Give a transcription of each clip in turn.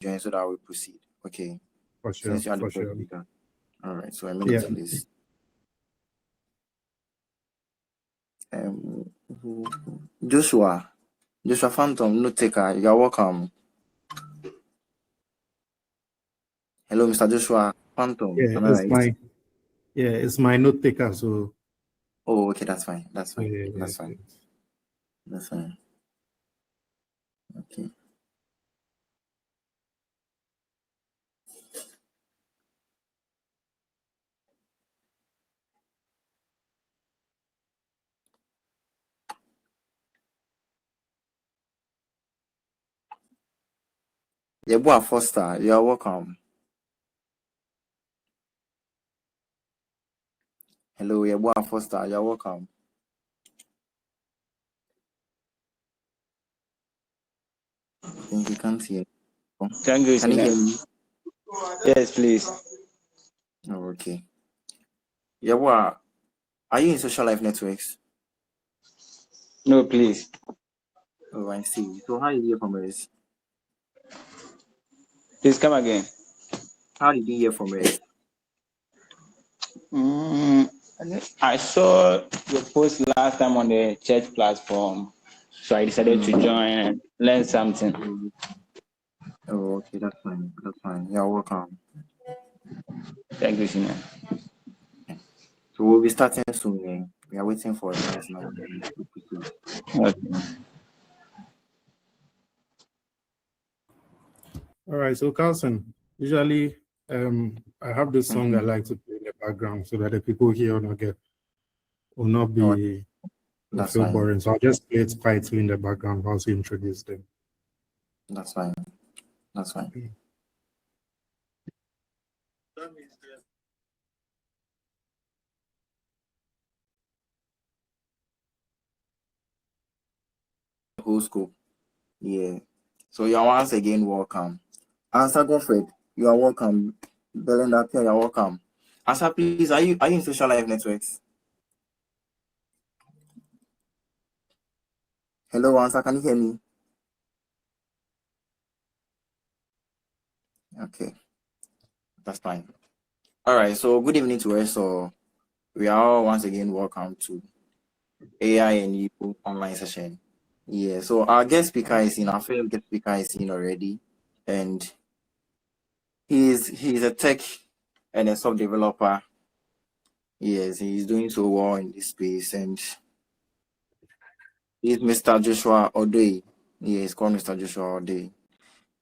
join so that we proceed. Okay. For sure. Since you are the For sure. speaker. All right. So a minute, please. Joshua Phantom, note taker, you're welcome. Hello, Mr. Joshua Phantom. Yeah, am I right? It's my note taker. So. Oh, okay, that's fine. That's fine. Yeah, that's fine. That's fine. Okay. Yeboah Foster, you are welcome. Hello, Yeboah Foster, you are welcome. I think you can't hear. Can you hear me? Yes, please. Oh, okay. Yeboah, are you in social life networks? No, please. Oh, I see. So how did you hear from us? Please come again. How did you hear from us? I saw your post last time on the church platform, so I decided to join and learn something. Oh, okay, that's fine. That's fine. You're welcome. Thank you, Sina. So we'll be starting soon. We are waiting for a nice number. Okay. All right, so Carlson, usually I have this song I like to play in the background so that the people here will not be feel boring. So I'll just play it quietly in the background once you introduce them. That's fine. That's fine. Whole school. Yeah. So you're once again welcome. Answer Godfred, you are welcome. Belinda, you are welcome. Answer, please, are you in social life networks? Hello, Answer, can you hear me? Okay. That's fine. All right, so good evening to us. So we are all once again welcome to AI and you online session. Yeah, so our guest speaker is in, our favorite guest speaker is in already, and he's a tech and a soft developer. Yes, he's doing so well in this space, and he's Mr. Joshua Odey. Yeah, he's called Mr. Joshua Odey.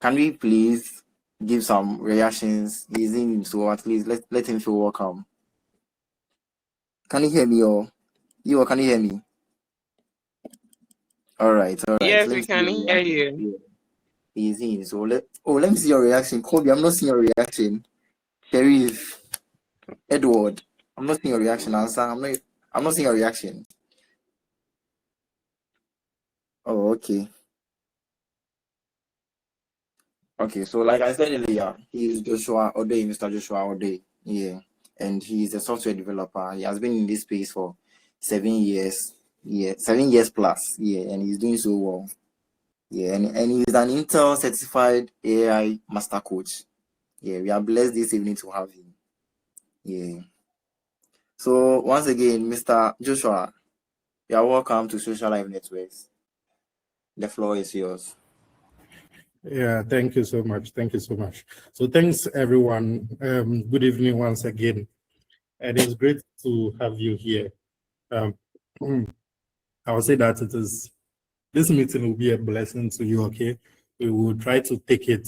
Can we please give some reactions? He's in, so at least let him feel welcome. Can you hear me, or you, or can you hear me? All right. Yes, we can hear you. Yeah. He's in, so let me see your reaction. Kobe, I'm not seeing your reaction. Sharif, Edward, I'm not seeing your reaction. Answer, I'm not seeing your reaction. Oh, okay. Okay, so like I said earlier, he's Joshua Odey, Mr. Joshua Odey. Yeah. And he's a software developer. He has been in this space for 7 years. Yeah, 7 years plus. Yeah, and he's doing so well. Yeah, and he's an Intel certified AI master coach. Yeah, we are blessed this evening to have him. Yeah. So once again, Mr. Joshua, you are welcome to Social Life Networks. The floor is yours. Yeah, thank you so much. Thank you so much. So thanks, everyone. Good evening once again. And it's great to have you here. I will say that this meeting will be a blessing to you, okay? We will try to take it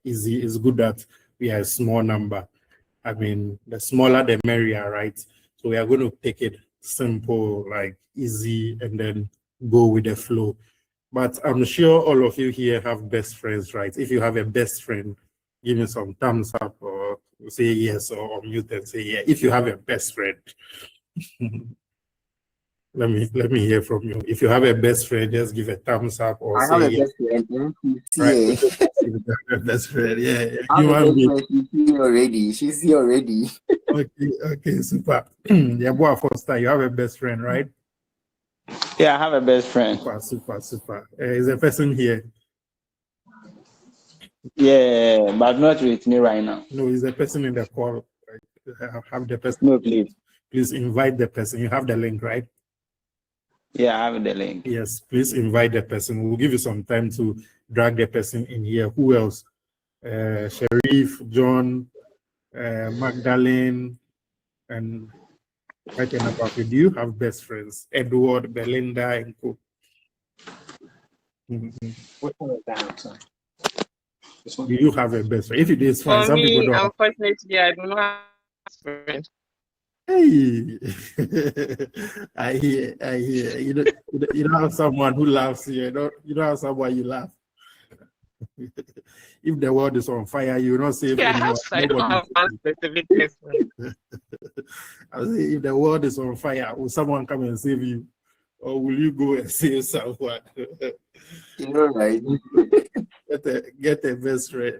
easy. It's good that we are a small number. I mean, the smaller the merrier, right? So we are going to take it simple, like easy, and then go with the flow. But I'm sure all of you here have best friends, right? If you have a best friend, give me some thumbs up or say yes, or mute and say yeah. If you have a best friend, let me hear from you. If you have a best friend, just give a thumbs up or I say have a yes. best friend. Right? Best friend, yeah. I have a best friend. She's here already. She's here already. Okay, super. Yeboah Foster, you have a best friend, right? Yeah, I have a best friend. Super. Is a person here? Yeah, but not with me right now. No, is the person in the call. Right? Have the person. No, please. Please invite the person. You have the link, right? Yeah, I have the link. Yes, please invite the person. We'll give you some time to drag the person in here. Who else? Sharif, John, Magdalene, and right and above you. Do you have best friends? Edward, Belinda, and co. What one is that? Sorry. This one? Do you have a best friend? If it is fine, For some people me, don't. unfortunately, I do not have friends. Hey, I hear. You don't have someone who laughs here. You don't have someone you laugh. If the world is on fire, you will not save anyone. I don't have one specific person. I say, if the world is on fire, will someone come and save you, or will you go and save someone? You know, right? Get a best friend.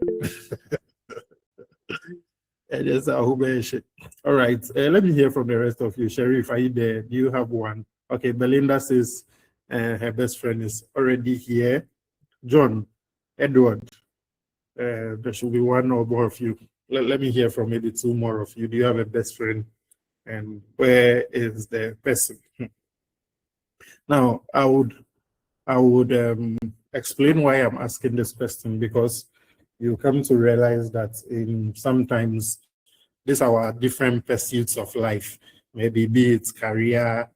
And that's how shit. All right, let me hear from the rest of you. Sharif, are you there? Do you have one? Okay, Belinda says her best friend is already here. John, Edward, there should be one or more of you. Let me hear from maybe two more of you. Do you have a best friend? And where is the person? Now, I would explain why I'm asking this question, because you come to realize that sometimes these are our different pursuits of life, maybe be it career,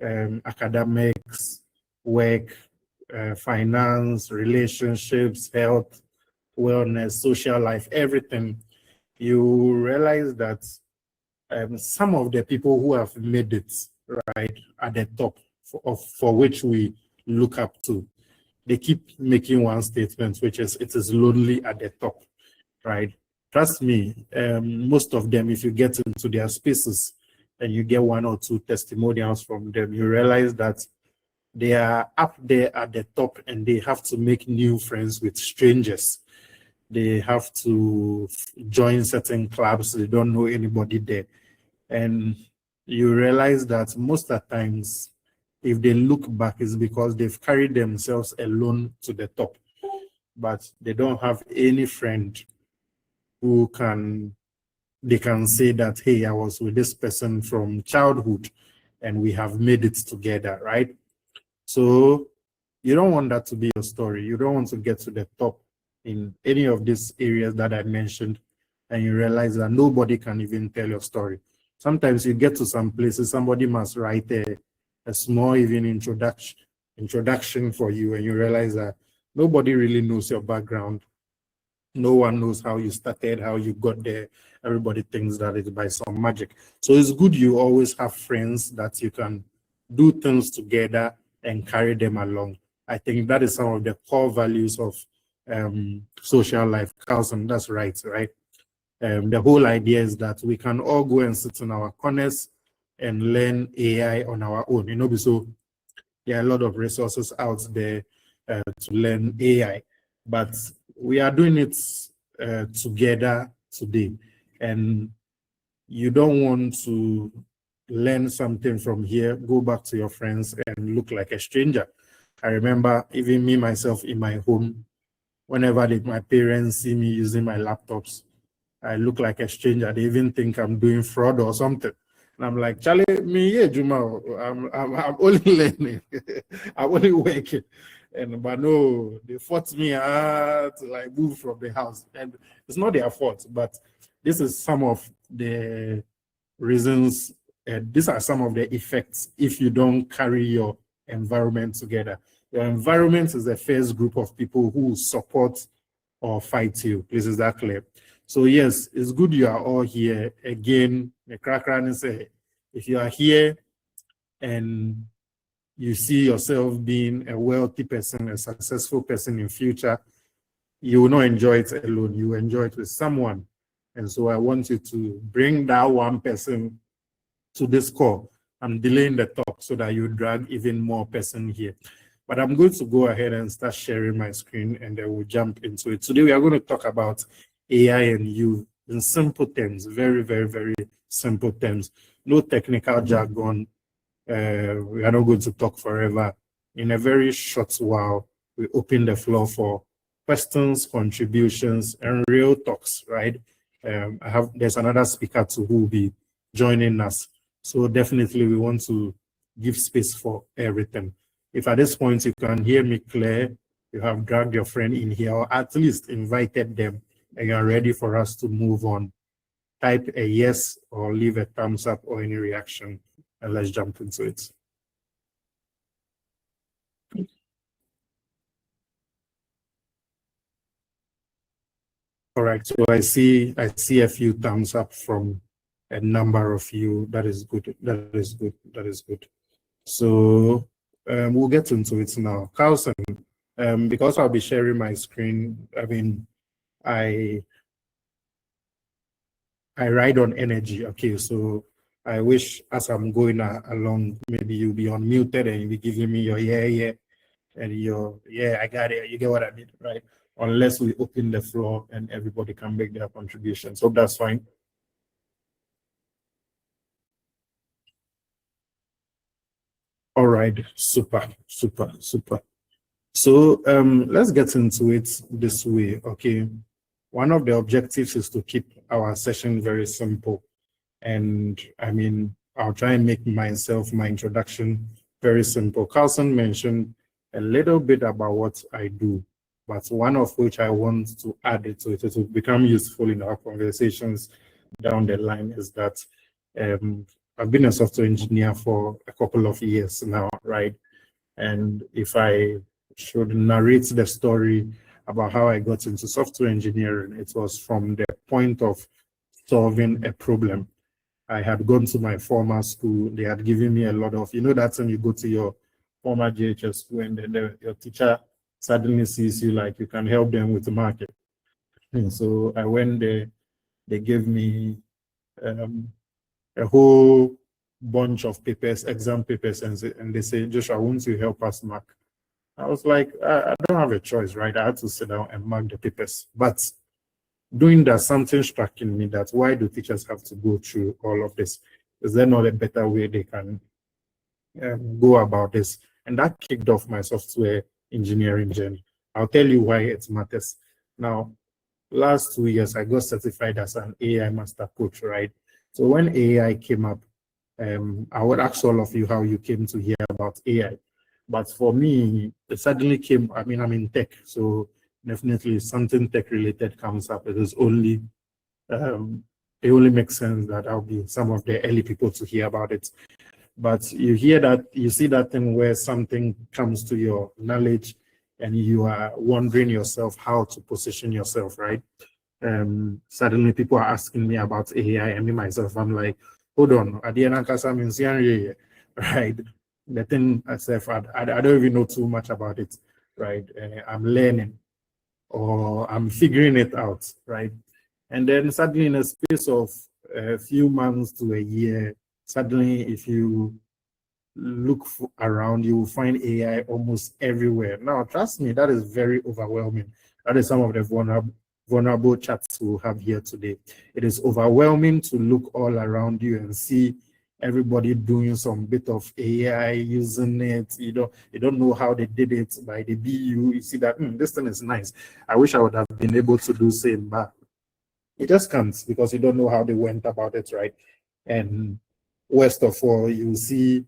academics, work, finance, relationships, health, wellness, social life, everything. You realize that some of the people who have made it right at the top for which we look up to, they keep making one statement, which is it is lonely at the top, right? Trust me, most of them, if you get into their spaces and you get one or two testimonials from them, you realize that they are up there at the top and they have to make new friends with strangers. They have to join certain clubs. They don't know anybody there. And you realize that most of the times, if they look back, it's because they've carried themselves alone to the top, but they don't have any friend who they can say that, hey, I was with this person from childhood and we have made it together, right? So you don't want that to be your story. You don't want to get to the top in any of these areas that I mentioned and you realize that nobody can even tell your story. Sometimes you get to some places, somebody must write a small even introduction for you, and you realize that nobody really knows your background. No one knows how you started, how you got there. Everybody thinks that it's by some magic. So it's good you always have friends that you can do things together and carry them along. I think that is some of the core values of social life. Carlson, that's right? The whole idea is that we can all go and sit in our corners and learn AI on our own. So there are a lot of resources out there to learn AI, but we are doing it together today. And you don't want to learn something from here, go back to your friends and look like a stranger. I remember even me, myself, in my home, whenever my parents see me using my laptops, I look like a stranger. They even think I'm doing fraud or something. And I'm like, Charlie, me, yeah, Juma, I'm only learning. I'm only working. But no, they forced me to like move from the house. And it's not their fault, but this is some of the reasons. These are some of the effects if you don't carry your environment together. Your environment is the first group of people who support or fight you. Please, is that clear? So yes, it's good you are all here. Again, the crack and say, if you are here and you see yourself being a wealthy person, a successful person in future, you will not enjoy it alone. You enjoy it with someone. And so I want you to bring that one person to this call. I'm delaying the talk so that you drag even more person here. But I'm going to go ahead and start sharing my screen and then we'll jump into it. Today we are going to talk about AI and you in simple terms, very, very, very simple terms. No technical jargon. We are not going to talk forever. In a very short while, we open the floor for questions, contributions, and real talks, right? There's another speaker too who will be joining us. So definitely we want to give space for everything. If at this point you can hear me clear, you have dragged your friend in here, or at least invited them, and you are ready for us to move on, type a yes or leave a thumbs up or any reaction, and let's jump into it. All right, so I see a few thumbs up from a number of you. That is good. That is good. That is good. So we'll get into it now. Carlson, because I'll be sharing my screen, I mean, I ride on energy. Okay, so I wish as I'm going along, maybe you'll be unmuted and you'll be giving me your yeah, and your yeah, I got it. You get what I mean, right? Unless we open the floor and everybody can make their contributions. So that's fine. All right, super. So let's get into it this way, okay? One of the objectives is to keep our session very simple. And I mean, I'll try and make my introduction very simple. Carlson mentioned a little bit about what I do, but one of which I want to add it to it to become useful in our conversations down the line is that I've been a software engineer for a couple of years now, right? And if I should narrate the story about how I got into software engineering, it was from the point of solving a problem. I had gone to my former school. They had given me a lot of, you know, that's when you go to your former JHS school and then your teacher suddenly sees you like you can help them with the market. And so I went there. They gave me a whole bunch of papers, exam papers, and they say, Joshua, won't you help us mark? I was like, I don't have a choice, right? I had to sit down and mark the papers. But doing that, something struck in me that why do teachers have to go through all of this? Is there not a better way they can go about this? And that kicked off my software engineering journey. I'll tell you why it matters. Now, last 2 years, I got certified as an AI master coach, right? So when AI came up, I would ask all of you how you came to hear about AI. But for me, it suddenly came, I mean, I'm in tech, so definitely something tech related comes up. It is only, it only makes sense that I'll be some of the early people to hear about it. But you hear that, you see that thing where something comes to your knowledge and you are wondering yourself how to position yourself, right? Suddenly people are asking me about AI and me myself, I'm like, hold on, right? The thing itself, I don't even know too much about it, right? I'm learning or I'm figuring it out, right? And then suddenly in a space of a few months to a year, suddenly if you look around, you will find AI almost everywhere. Now, trust me, that is very overwhelming. That is some of the vulnerable chats we'll have here today. It is overwhelming to look all around you and see everybody doing some bit of AI, using it. You don't know how they did it by the BU. You see that this thing is nice. I wish I would have been able to do same, but it just can't because you don't know how they went about it, right? And worst of all, you see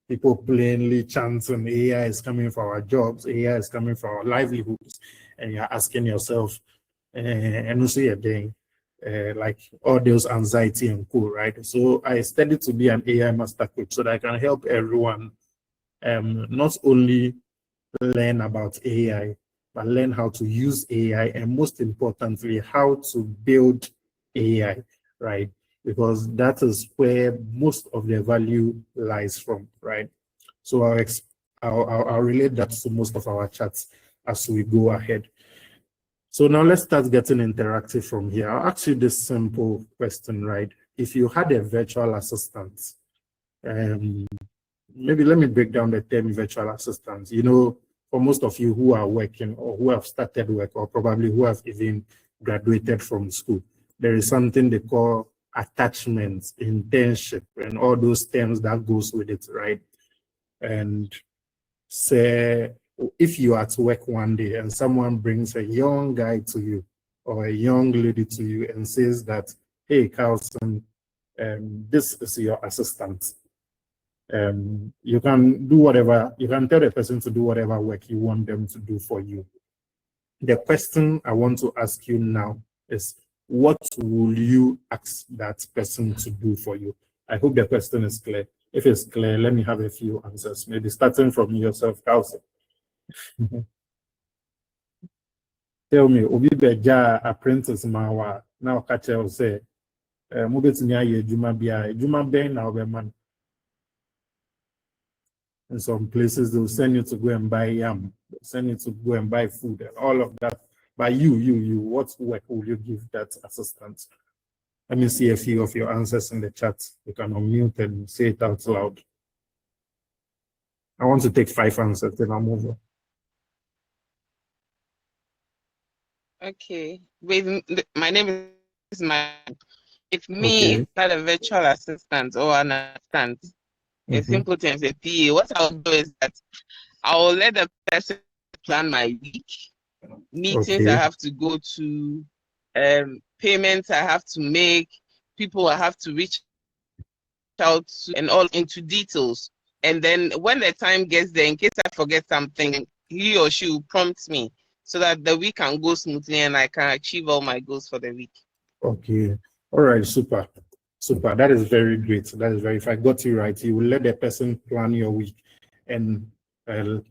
people plainly chanting AI is coming for our jobs, AI is coming for our livelihoods, and you're asking yourself, and also you're doing like all those anxiety and cool, right? So I studied to be an AI master coach so that I can help everyone not only learn about AI, but learn how to use AI, and most importantly, how to build AI, right? Because that is where most of the value lies from, right? So I'll relate that to most of our chats as we go ahead. So now let's start getting interactive from here. I'll ask you this simple question, right? If you had a virtual assistant, maybe let me break down the term virtual assistant. You know, for most of you who are working or who have started work or probably who have even graduated from school, there is something they call attachment, internship, and all those terms that goes with it, right? And say if you are at work one day and someone brings a young guy to you or a young lady to you and says that, hey, Carlson, this is your assistant. You can do whatever, you can tell the person to do whatever work you want them to do for you. The question I want to ask you now is, what will you ask that person to do for you? I hope the question is clear. If it's clear, let me have a few answers, maybe starting from yourself, Carlson. Tell me, Obi Beja apprentice Mawa, now catch you say, Mubetinia Juma Bia, Juma Ben now man. In some places they'll send you to go and buy yam, send you to go and buy food and all of that. But you, what work will you give that assistant? Let me see a few of your answers in the chat. You can unmute and say it out loud. I want to take 5 answers, then I'll move on. Okay. My name is my. It's me, Okay. not a virtual assistant or an assistant. In simple terms, a PA. What I'll do is that I will let the person plan my week, meetings I have to go to, payments I have to make, people I have to reach out to, and all into details. And then when the time gets there, in case I forget something, he or she will prompt me so that the week can go smoothly and I can achieve all my goals for the week. Okay. All right. Super. Super. That is very great. That is very, if I got you right, you will let the person plan your week and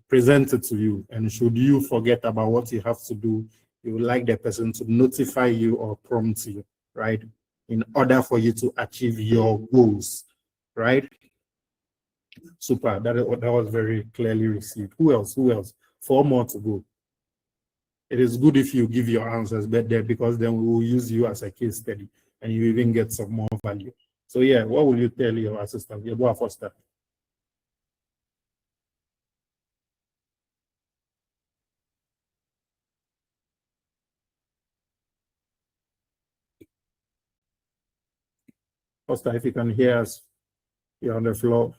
present it to you. And should you forget about what you have to do, you would like the person to notify you or prompt you, right? In order for you to achieve your goals, right? Super. That was very clearly received. Who else? 4 more to go. It is good if you give your answers, but there, because then we will use you as a case study and you even get some more value. So yeah, what will you tell your assistant? You go Foster. Foster, if you can hear us, you're on the floor.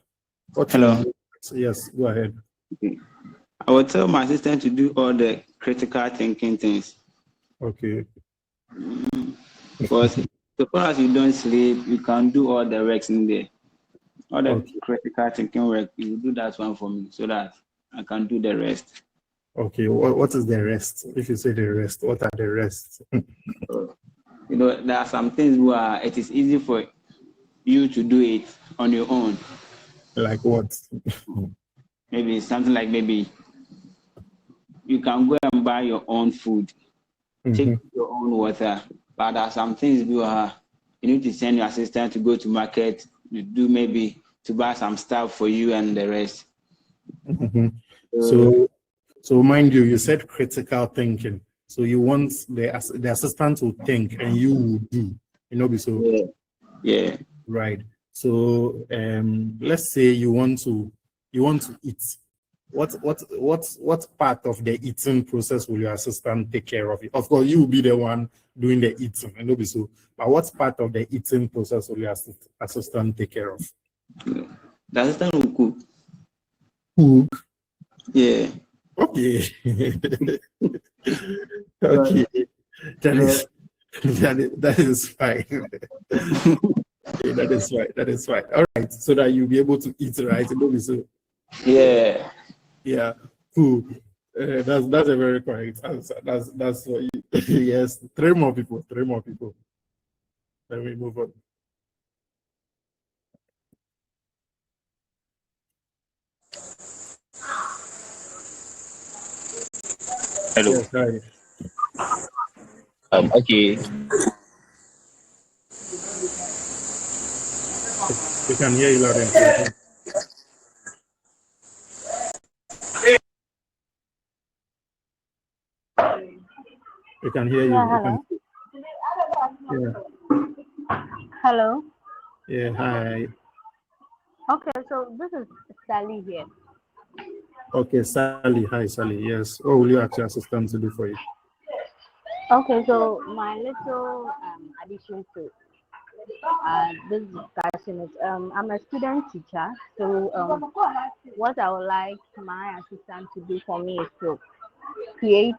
Hello. Yes, go ahead. Okay. I will tell my assistant to do all the critical thinking things. Okay. Because so far as you don't sleep, you can do all the works in there. All the critical thinking work, you do that one for me so that I can do the rest. Okay, what is the rest? If you say the rest, what are the rest? There are some things where it is easy for you to do it on your own. Like what? Maybe something like maybe you can go and buy your own food, take your own water. But there are some things where you need to send your assistant to go to market, to do maybe to buy some stuff for you and the rest. So mind you, you said critical thinking. So you want the assistant to think and you will do, so yeah. Right. So let's say you want to eat. What part of the eating process will your assistant take care of it? Of course, you will be the one doing the eating, so. But what part of the eating process will your assistant take care of? The assistant will cook. Cook. Yeah. Okay. Okay. That is fine. Okay, that is fine. All right, so that you'll be able to eat, right? So. Yeah. Yeah. Cool. That's a very correct answer. That's what you. Yes. 3 more people. Then we move on. Hello. Yes, hi. Okay. We can hear you loud and clear. We can hear you. Yeah, hello. Hello. Yeah, hi. Okay, so this is Sally here. Okay, Sally. Hi, Sally. Yes. What will you ask your assistant to do for you? Okay, so my little addition to this discussion is I'm a student teacher, so what I would like my assistant to do for me is to create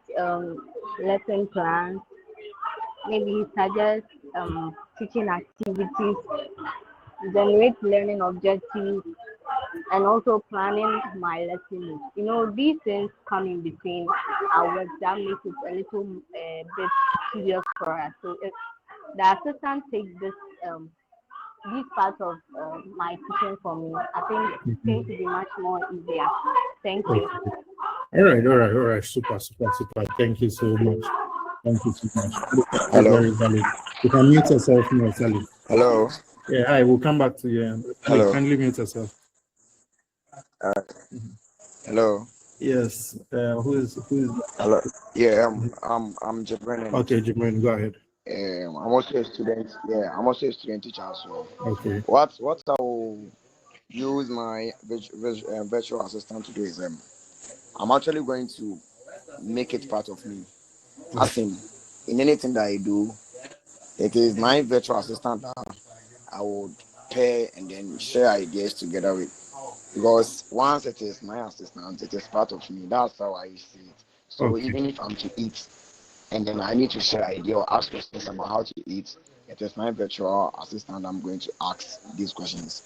lesson plans, maybe suggest teaching activities, generate learning objectives, and also planning my lessons. You know, these things come in between our work that makes it a little bit tedious for us. So if the assistant takes these parts of my teaching for me, I think it's going to be much more easier. Thank you. All right. Super. Thank you so much. Hello. Very valid. You can mute yourself now, Sally. Hello. Yeah, hi, we'll come back to you. Hello. Kindly mute yourself. Hello. Yes. Who is? Hello. Yeah, I'm Jibrin. Okay, Jibrin, go ahead. I'm also a student. Yeah, I'm also a student teacher as well. Okay. What I will use my virtual assistant to do is I'm actually going to make it part of me. I think in anything that I do, it is my virtual assistant that I would pair and then share ideas together with. Because once it is my assistant, it is part of me. That's how I see it. So even if I'm to eat and then I need to share idea or ask questions about how to eat, it is my virtual assistant I'm going to ask these questions.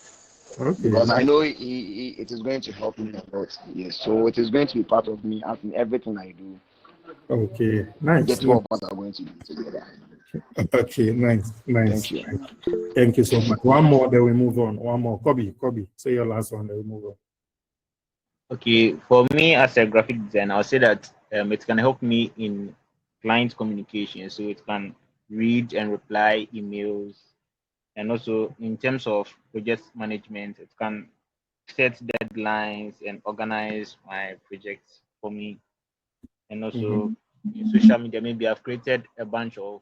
Okay. Because I know it is going to help me a lot. Yes, so it is going to be part of me as in everything I do. Okay, nice. That's what I'm going to do together. Okay, nice. Thank you. Thank you so much. One more, then we move on. One more. Kobe, say your last one, then we move on. Okay, for me as a graphic designer, I'll say that it can help me in client communication. So it can read and reply emails. And also in terms of project management, it can set deadlines and organize my projects for me. And also in social media, maybe I've created a bunch of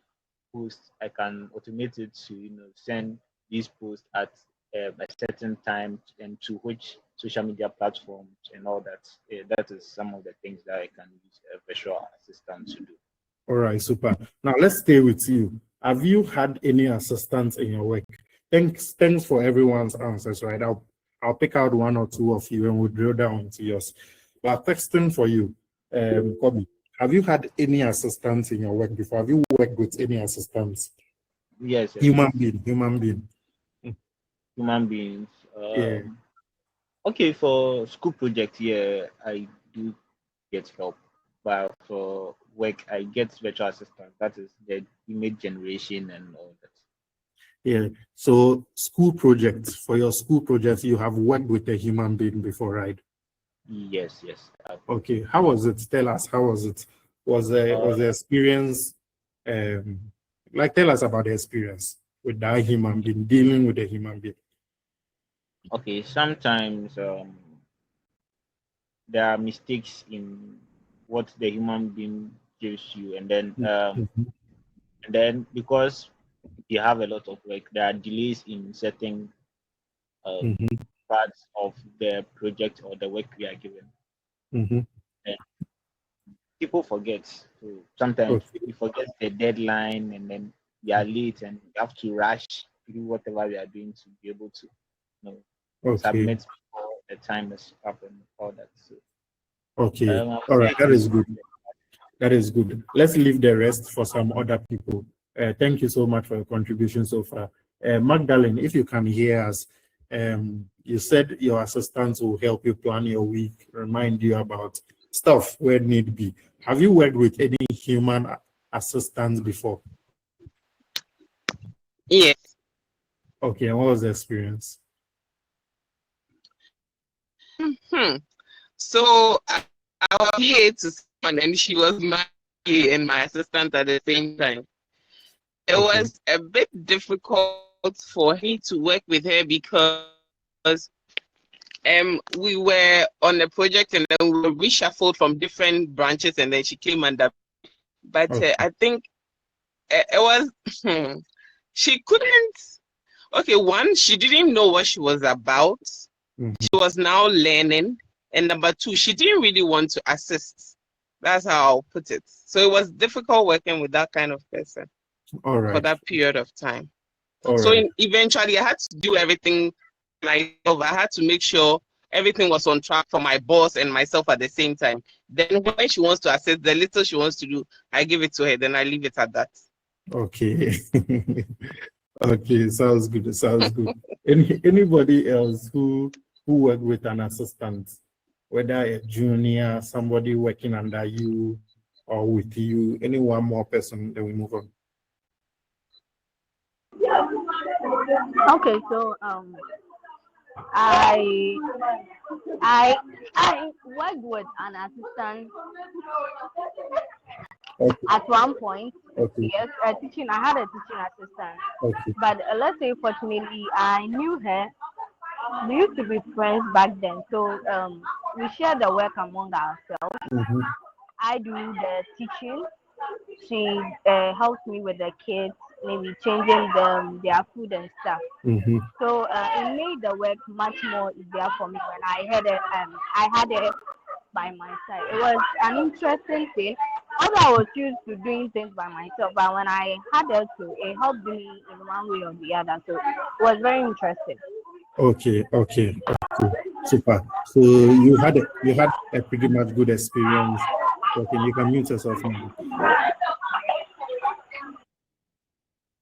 posts. I can automate it to send these posts at a certain time and to which social media platforms and all that. That is some of the things that I can use a virtual assistant to do. All right, super. Now let's stay with you. Have you had any assistants in your work? Thanks for everyone's answers, right? I'll pick out one or two of you and we'll drill down into yours. But question for you, Kobe, have you had any assistants in your work before? Have you worked with any assistants? Yes. Human beings. Yeah. Okay, for school projects, yeah, I do get help. But for work, I get virtual assistant. That is the image generation and all that. Yeah. So for your school projects, you have worked with a human being before, right? Yes. Okay. How was it? Tell us, how was it? Was the experience tell us about the experience with that human being, dealing with a human being? Okay, sometimes there are mistakes in what the human being gives you, and then because you have a lot of work, there are delays in certain parts of the project or the work we are given. And people forget. So sometimes we forget the deadline, and then we are late, and we have to rush to do whatever we are doing to be able to submit before the time is up and all that. So, all right, that is good. Let's leave the rest for some other people. Thank you so much for your contribution so far. Magdalene, if you can hear us, you said your assistants will help you plan your week, remind you about stuff where need be. Have you worked with any human assistants before? Yes. Okay, and what was the experience? So I was here to someone, and she was my and my assistant at the same time. It was a bit difficult for me to work with her because we were on a project and then we were reshuffled from different branches, and then she came under. But I think it was she couldn't. Okay, one, she didn't know what she was about. She was now learning, and number two, she didn't really want to assist. That's how I'll put it. So it was difficult working with that kind of person for that period of time. All So right. eventually I had to do everything myself. I had to make sure everything was on track for my boss and myself at the same time. Then when she wants to assess the little she wants to do, I give it to her, then I leave it at that. Okay. Okay, sounds good. Sounds good. Anybody else who work with an assistant, whether a junior, somebody working under you or with you, any one more person, then we move on. Okay, so I worked with an assistant Okay. at one point. Okay. Yes, I had a teaching assistant. Okay. But let's say, fortunately, I knew her. We used to be friends back then, so we share the work among ourselves. Mm-hmm. I do the teaching. She helps me with the kids, maybe changing their food and stuff. Mm-hmm. So it made the work much more easier for me when I had it by my side. It was an interesting thing. Although I was used to doing things by myself, but when I had it too, it helped me in one way or the other. So it was very interesting. Okay. Super. So you had a pretty much good experience. Okay, you can mute yourself now.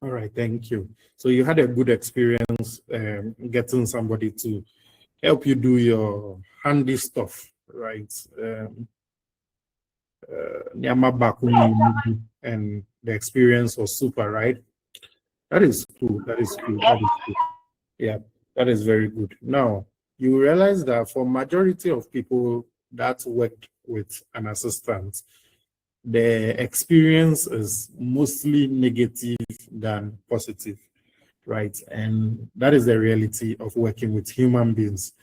All right, thank you. So you had a good experience getting somebody to help you do your handy stuff, right? And the experience was super, right? That is cool. That is cool. Yeah, that is very good. Now, you realize that for majority of people that worked with an assistant, the experience is mostly negative than positive, right? And that is the reality of working with human beings.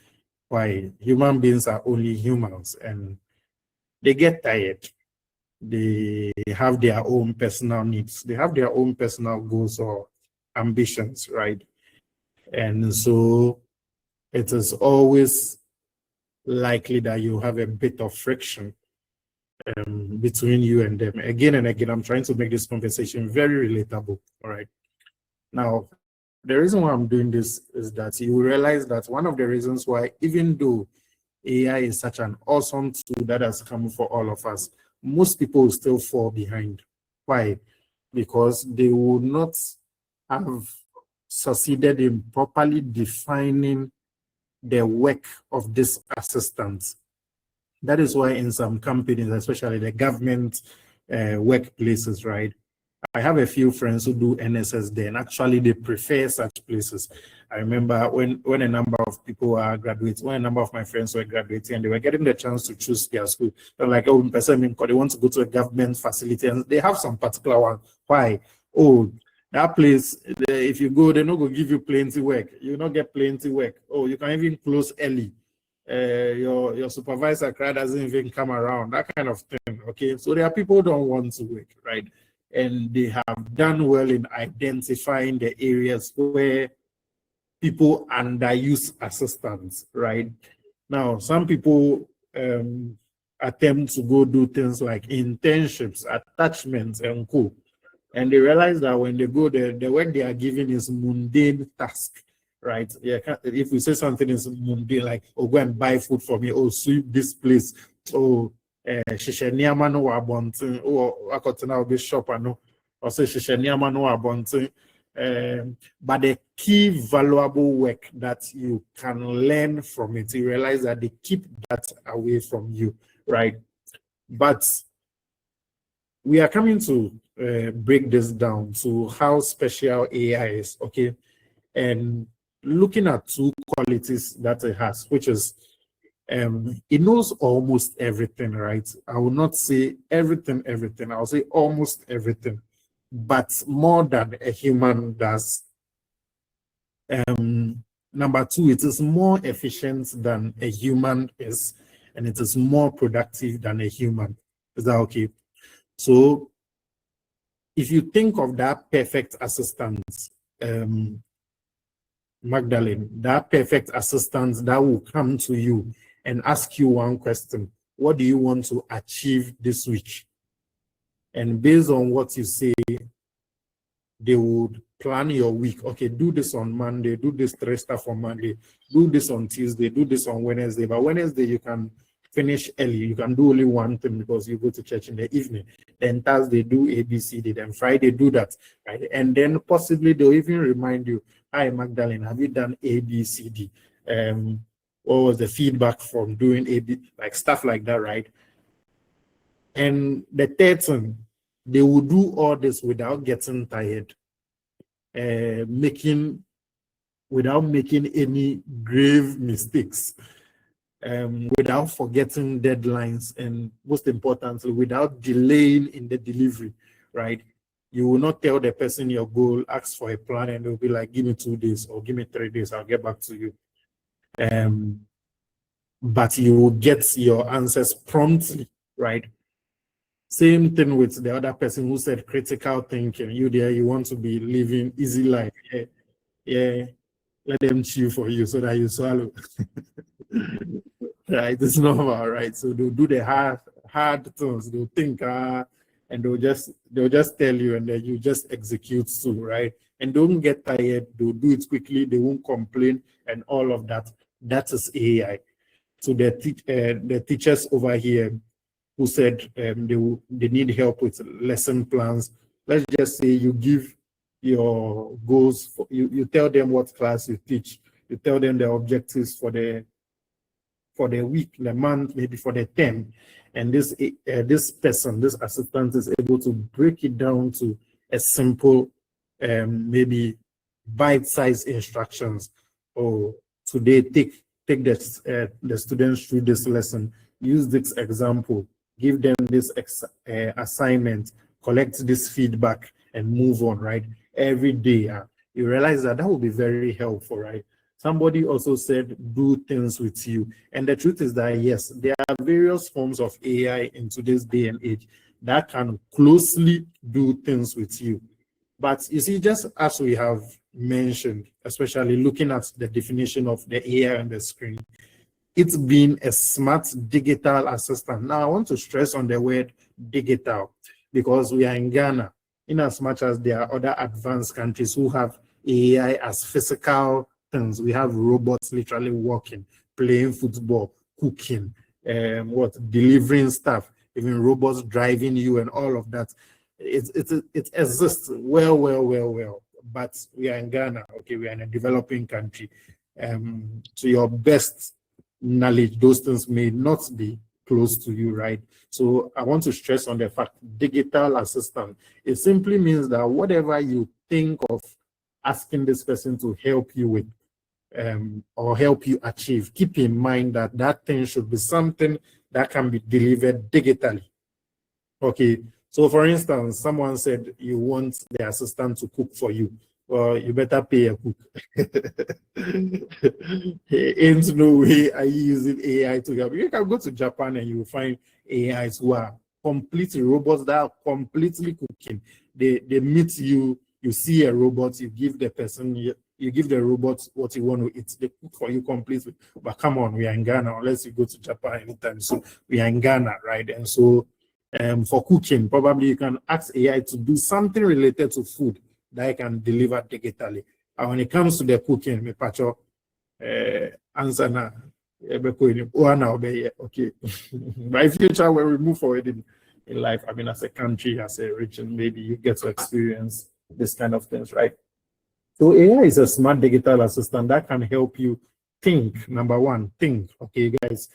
Why? Human beings are only humans and they get tired. They have their own personal needs. They have their own personal goals or ambitions, right? And so it is always likely that you have a bit of friction between you and them. Again and again, I'm trying to make this conversation very relatable, all right? Now, the reason why I'm doing this is that you realize that one of the reasons why, even though AI is such an awesome tool that has come for all of us, most people still fall behind. Why? Because they will not have succeeded in properly defining the work of this assistant. That is why in some companies, especially the government workplaces, right? I have a few friends who do NSS there, and actually they prefer such places. I remember when a number of people are graduating, when a number of my friends were graduating, and they were getting the chance to choose their school. They're like, oh, they want to go to a government facility, and they have some particular one. Why? Oh, that place, if you go, they're not going to give you plenty work. You not get plenty work. Oh, you can even close early. Your supervisor doesn't even come around, that kind of thing. Okay, so there are people who don't want to work, right? And they have done well in identifying the areas where people underuse assistance, right? Now, some people attempt to go do things like internships, attachments, and co. And they realize that when they go there, the work they are given is mundane task, right? Yeah, if we say something is mundane, like, oh, go and buy food for me, oh, sweep this place, oh, Shisheniama no wabontin, oh, Akotana will be shop, I know, or say Shisheniama no wabontin. But the key valuable work that you can learn from it, you realize that they keep that away from you, right? But we are coming to break this down to how special AI is, okay? And looking at two qualities that it has, which is it knows almost everything, right? I will not say everything. I'll say almost everything, but more than a human does. Number two, it is more efficient than a human is, and it is more productive than a human. Is that okay? So if you think of that perfect assistant, Magdalene, that perfect assistant that will come to you and ask you one question: what do you want to achieve this week? And based on what you say, they would plan your week. Okay, do this on Monday, do this 3 stuff on Monday, do this on Tuesday, do this on Wednesday. But Wednesday you can finish early. You can do only one thing because you go to church in the evening. Then Thursday do ABCD. Then Friday do that, right? And then possibly they'll even remind you, "Hi Magdalene, have you done ABCD? What was the feedback from doing AB?" Like stuff like that, right? And the third thing, they will do all this without getting tired, without making any grave mistakes, without forgetting deadlines, and most importantly, without delaying in the delivery, right? You will not tell the person your goal, ask for a plan, and they'll be like, "Give me 2 days or give me 3 days, I'll get back to you." But you will get your answers promptly, right? Same thing with the other person who said critical thinking. You there, you want to be living easy life. Yeah. Let them chew for you so that you swallow. Right, it's normal, right? So they'll do the hard things. They'll think, and they'll just tell you, and then you just execute too, right? And don't get tired. They'll do it quickly. They won't complain, and all of that. That is AI. So the teachers over here who said they need help with lesson plans. Let's just say you give your goals, you tell them what class you teach, you tell them the objectives for the week, the month, maybe for the term, and this assistant is able to break it down to a simple, maybe bite-sized instructions. Or today, take the students through this lesson, use this example, give them this assignment, collect this feedback, and move on, right? Every day, you realize that will be very helpful, right? Somebody also said, do things with you. And the truth is that, yes, there are various forms of AI in today's day and age that can closely do things with you. But you see, just as we have mentioned, especially looking at the definition of the AI on the screen, it's been a smart digital assistant. Now, I want to stress on the word digital because we are in Ghana, in as much as there are other advanced countries who have AI as physical things. We have robots literally walking, playing football, cooking, delivering stuff, even robots driving you and all of that. It exists well. But we are in Ghana, okay, we are in a developing country. To your best knowledge, those things may not be close to you, right? So I want to stress on the fact, digital assistant, it simply means that whatever you think of asking this person to help you with or help you achieve, keep in mind that that thing should be something that can be delivered digitally. Okay, so for instance, someone said you want the assistant to cook for you. Well, you better pay a cook. Ain't no way are you using AI to help. You can go to Japan and you will find AIs who are completely robots that are completely cooking. They meet you, you see a robot, you give the person, you give the robot what you want to eat. They cook for you completely. But come on, we are in Ghana, unless you go to Japan anytime. So we are in Ghana, right? And so for cooking, probably you can ask AI to do something related to food that I can deliver digitally. And when it comes to the cooking, me pacho answer na okay. By future, when we move forward in life, I mean, as a country, as a region, maybe you get to experience this kind of things, right? So AI is a smart digital assistant that can help you think. Number one, think. Okay, guys,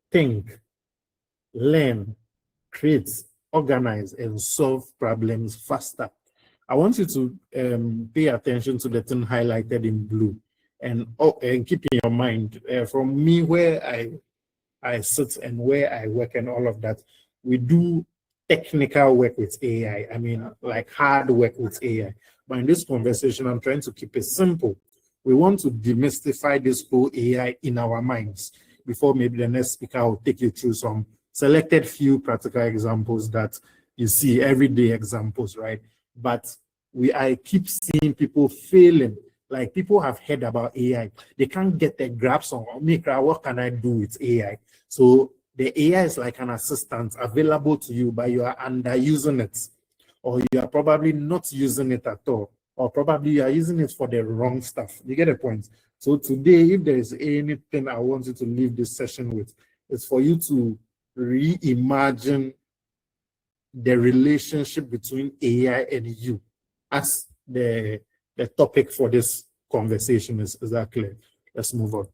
think, learn, create, organize, and solve problems faster. I want you to pay attention to the thing highlighted in blue, and keep in your mind, from me where I sit and where I work and all of that, we do technical work with AI. I mean, like hard work with AI. But in this conversation, I'm trying to keep it simple. We want to demystify this whole AI in our minds before maybe the next speaker will take you through some selected few practical examples that you see, everyday examples, right? But I keep seeing people failing. Like, people have heard about AI. They can't get their grasp on, what can I do with AI? So the AI is like an assistant available to you, but you are underusing it, or you are probably not using it at all. or probably you are using it for the wrong stuff. You get the point? So today, if there is anything I want you to leave this session with, it's for you to reimagine the relationship between AI and you as the topic for this conversation. Is that clear? Let's move on.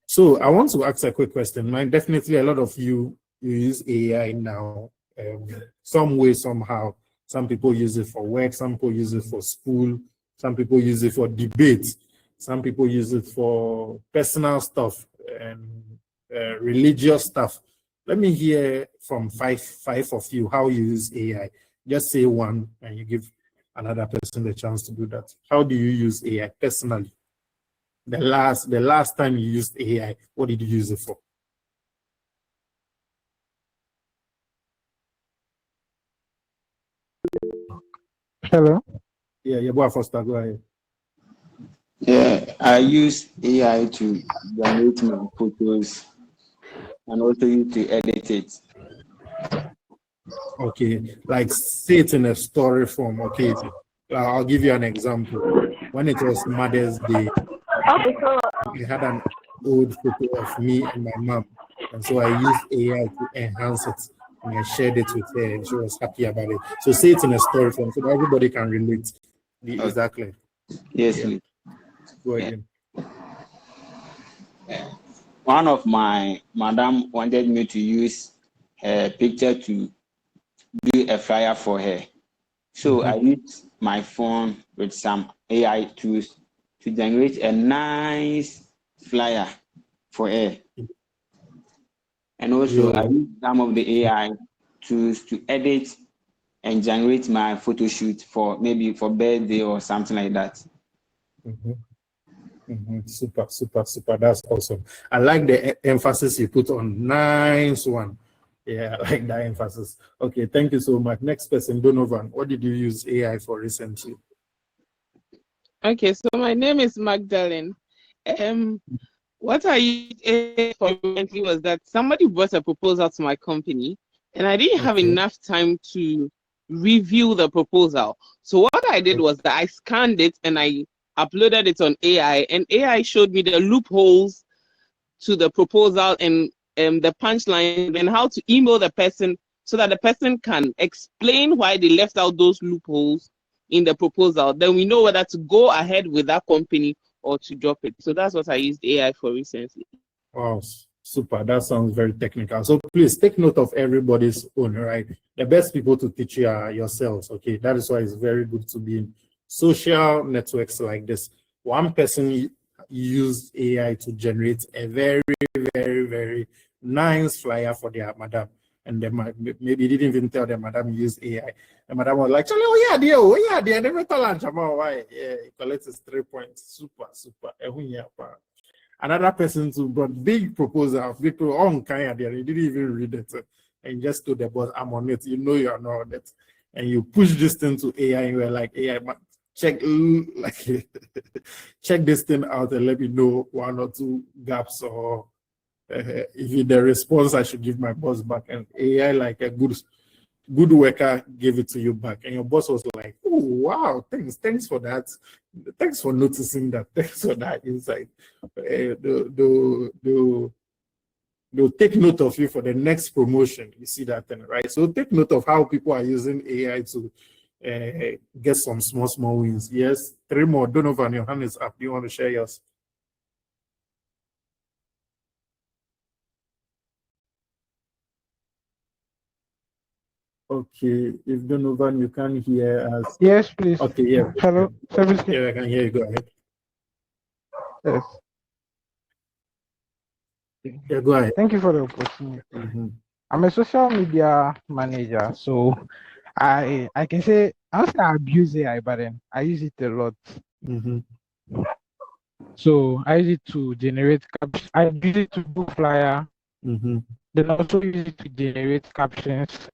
So I want to ask a quick question. Definitely a lot of you use AI now, some way, somehow. Some people use it for work, some people use it for school, some people use it for debate, some people use it for personal stuff and religious stuff. Let me hear from five of you how you use AI. Just say one and you give another person the chance to do that. How do you use AI personally? The last time you used AI, what did you use it for? Hello. Yeah, boy, Foster, go ahead. Yeah, I use AI to generate my photos and also use to edit it. Okay, like say it in a story form. Okay, I'll give you an example. When it was Mother's Day, I had an old photo of me and my mom, and so I used AI to enhance it, and I shared it with her, and she was happy about it. So say it in a story form so that everybody can relate. Exactly. Yes, yeah. Go again. One of my madam wanted me to use her picture to do a flyer for her. So I used my phone with some AI tools to generate a nice flyer for her. And also I used some of the AI tools to edit and generate my photo shoot for maybe for birthday or something like that. Super. That's awesome. I like the emphasis you put on nice one. Yeah, I like that emphasis. Okay, thank you so much. Next person, Donovan. What did you use AI for recently? Okay, so my name is Magdalene. What I used AI for recently was that somebody brought a proposal to my company, and I didn't have enough time to review the proposal. So what I did was that I scanned it and I uploaded it on AI, and AI showed me the loopholes to the proposal and the punchline and how to email the person so that the person can explain why they left out those loopholes in the proposal. Then we know whether to go ahead with that company or to drop it. So that's what I used AI for recently. Wow, super. That sounds very technical. So please take note of everybody's own, right? The best people to teach you are yourselves, okay? That is why it's very good to be in social networks like this. One person used AI to generate a very, very, very nice flyer for their madam. And then maybe didn't even tell the madam used AI. The madam was like, they never tell lunch about why. Yeah, it collects 3 points. Super. Another person too brought big proposal. People on kind of there, they didn't even read it and just told the boss, I'm on it. You know you are not on it. And you push this thing to AI and you're like, AI, check check this thing out and let me know 1 or 2 gaps, or if the response I should give my boss back. And AI, like a good worker, gave it to you back, and your boss was like, oh wow, thanks for that, thanks for noticing that, thanks for that insight. They'll take note of you for the next promotion. You see that thing, right? So take note of how people are using AI to get some small wins. Yes, 3 more. Donovan, your hand is up. Do you want to share yours? Okay, if Donovan, you can hear us. Yes, please. Okay, yeah. Hello. Yeah, I can hear you. Go ahead. Yes. Yeah, go ahead. Thank you for the opportunity. I'm a social media manager, so I can say I don't say I abuse AI, but then I use it a lot. So I use it to generate captions. I use it to do flyer. Then I also use it to generate captions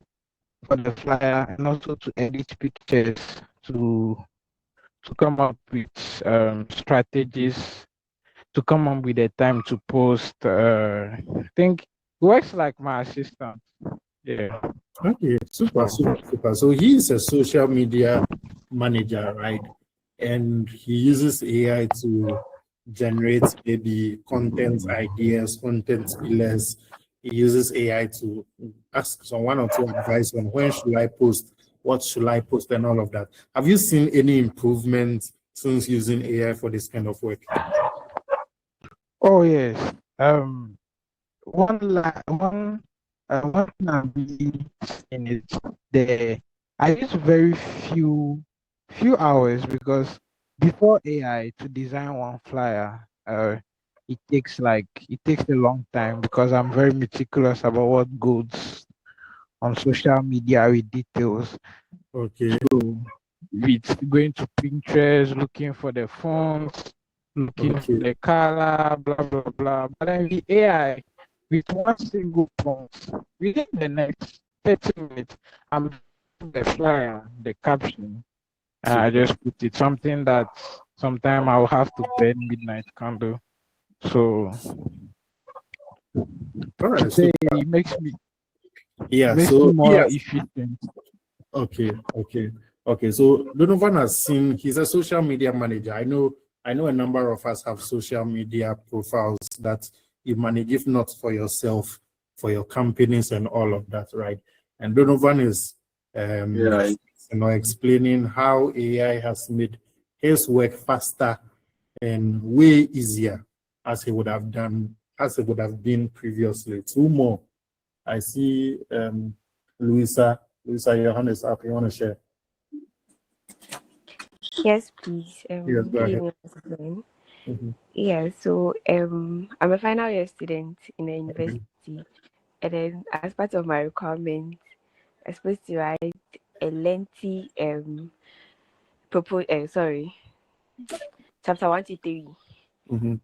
for the flyer, and also to edit pictures to come up with strategies, to come up with a time to post. I think it works like my assistant. Yeah. Okay, super, super, super. So he is a social media manager, right? And he uses AI to generate maybe content ideas, content pillars. He uses AI to ask someone or two advice on when should I post, what should I post, and all of that. Have you seen any improvement since using AI for this kind of work? Oh yes. One thing I'm really in it, the I use very few hours, because before AI to design one flyer, it takes a long time, because I'm very meticulous about what goes on social media with details. Okay. So it's going to Pinterest, looking for the fonts, looking for the color, blah blah blah. But then with AI, with one single prompt, within the next 30 minutes, I'm doing the flyer, the caption. I just put it something that sometime I'll have to burn midnight candle. So All right. today it makes me more efficient. Okay. So Donovan has seen, he's a social media manager. I know a number of us have social media profiles that you manage, if not for yourself, for your companies and all of that, right? And Donovan is explaining how AI has made his work faster and way easier as it would have been previously. Two more. I see Louisa, your hand is up. You want to share? Yes, please. Yes, go Good ahead. evening, everyone. Yeah, so I'm a final year student in the university, and then as part of my requirement, I'm supposed to write a lengthy chapter 1 to 3.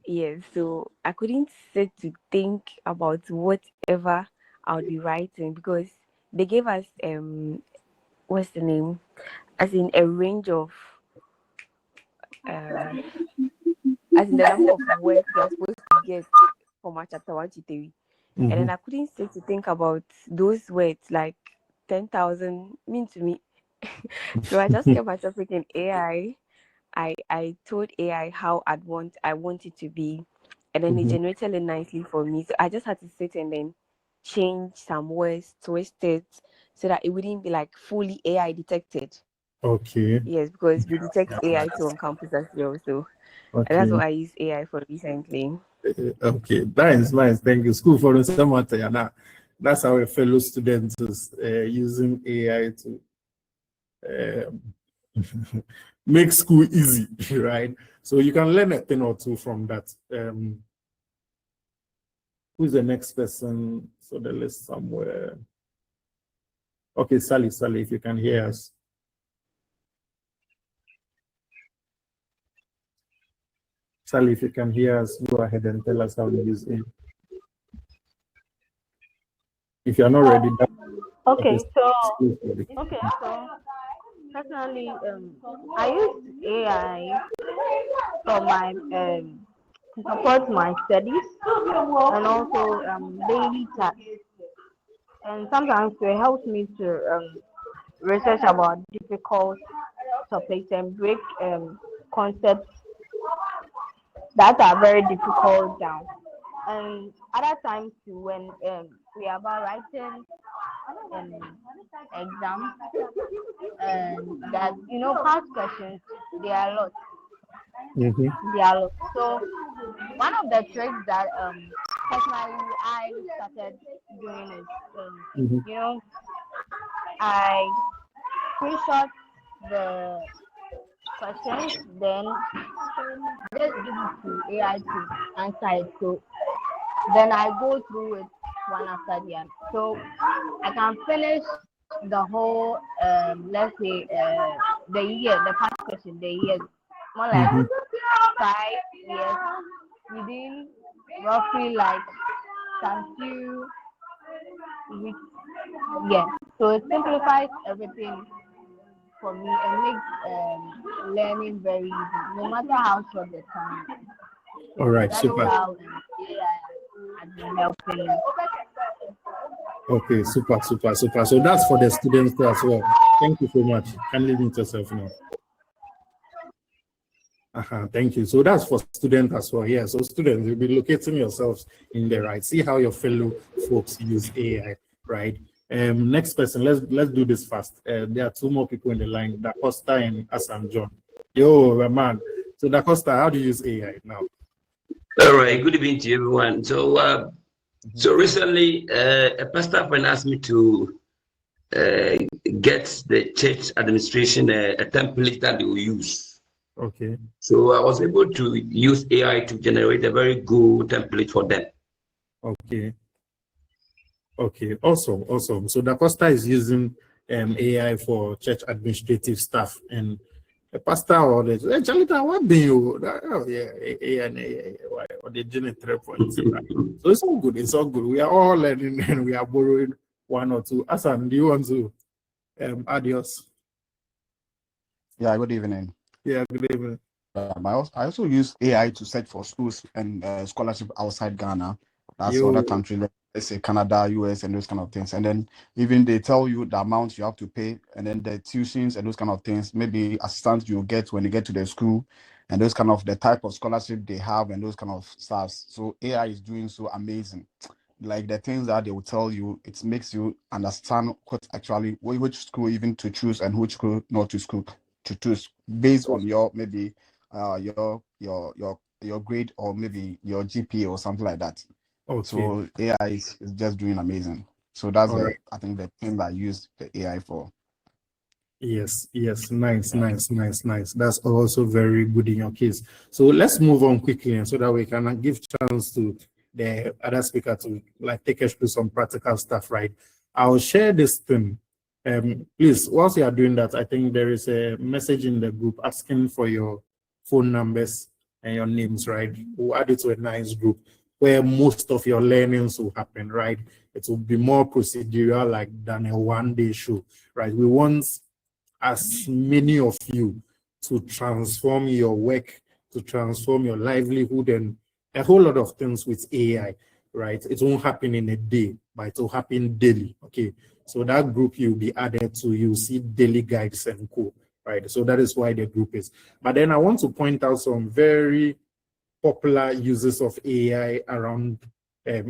Yes, so I couldn't sit to think about whatever I would be writing, because they gave us what's the name? As in a range of as in the number of words you're supposed to get for my chapter 1 to 3. And then I couldn't sit to think about those words, like 10,000 mean to me. So I just kept myself within AI. I told AI how I want it to be, and then it generated it nicely for me. So I just had to sit and then change some words, twist it, so that it wouldn't be like fully AI detected. Okay. Yes, because we detect AI too on campus as well. So that's what I use AI for recently. Okay, nice. Thank you. School for the that's how a fellow student is using AI to make school easy, right? So you can learn a thing or two from that. Who's the next person? So the list somewhere. Okay, Sally, if you can hear us. Sally, if you can hear us, go ahead and tell us how you use it. If you're not ready. So personally, I use AI for my to support my studies and also daily tasks. And sometimes it helps me to research about difficult topics and break concepts that are very difficult down. And other times too, when we are about writing exams, and that past questions, they are a lot. They are a lot. So one of the tricks that personally I started doing is I screenshot the questions, then just give it to AI to answer it. So then I go through it one after the other. So I can finish the whole, let's say, the past question, the year, more like 5 years, within roughly like some few weeks. Yeah. So it simplifies everything for me and makes learning very easy, no matter how short the time. So all right, that's super. how AI has been helping. Okay, super. So that's for the students too as well. Thank you so much. Kindly mute yourself now. Thank you. So that's for students as well. Yeah, so students, you'll be locating yourselves in there, right? See how your fellow folks use AI, right? Next person, let's do this fast. There are two more people in the line, Da Costa and Asan John. Yo, man. So Da Costa, how do you use AI now? All right, good evening to everyone. So so recently a pastor friend asked me to get the church administration a template that they will use. Okay. So I was able to use AI to generate a very good template for them. Okay. Okay, awesome. So Da Costa is using AI for church administrative staff, and the pastor or the Chalita, what do you? Oh yeah, AI or the Janet 3.0. So it's all good. It's all good. We are all learning and we are borrowing one or two. Asan, do you want to add yours? Yeah, good evening. Yeah, good evening. I also use AI to search for schools and scholarship outside Ghana. That's other countries, let's say Canada, US, and those kind of things. And then even they tell you the amount you have to pay, and then the tuitions and those kind of things, maybe assistance you get when you get to the school, and those kind of the type of scholarship they have and those kind of stuff. So AI is doing so amazing. Like the things that they will tell you, it makes you understand what actually which school even to choose and which school not to choose based on your maybe your grade or maybe your GPA or something like that. Okay. So AI is just doing amazing. So that's I think the thing that I use the AI for. Yes, nice. That's also very good in your case. So let's move on quickly, and so that we can give chance to the other speaker to like take us through some practical stuff, right? I'll share this thing. Please, whilst you are doing that, I think there is a message in the group asking for your phone numbers and your names, right? We'll add it to a nice group where most of your learnings will happen, right? It will be more procedural like than a one-day show, right? We want as many of you to transform your work, to transform your livelihood and a whole lot of things with AI, right? It won't happen in a day, but it will happen daily, okay? So that group you'll be added to, you'll see daily guides and co, right? So that is why the group is. But then I want to point out some very popular uses of AI around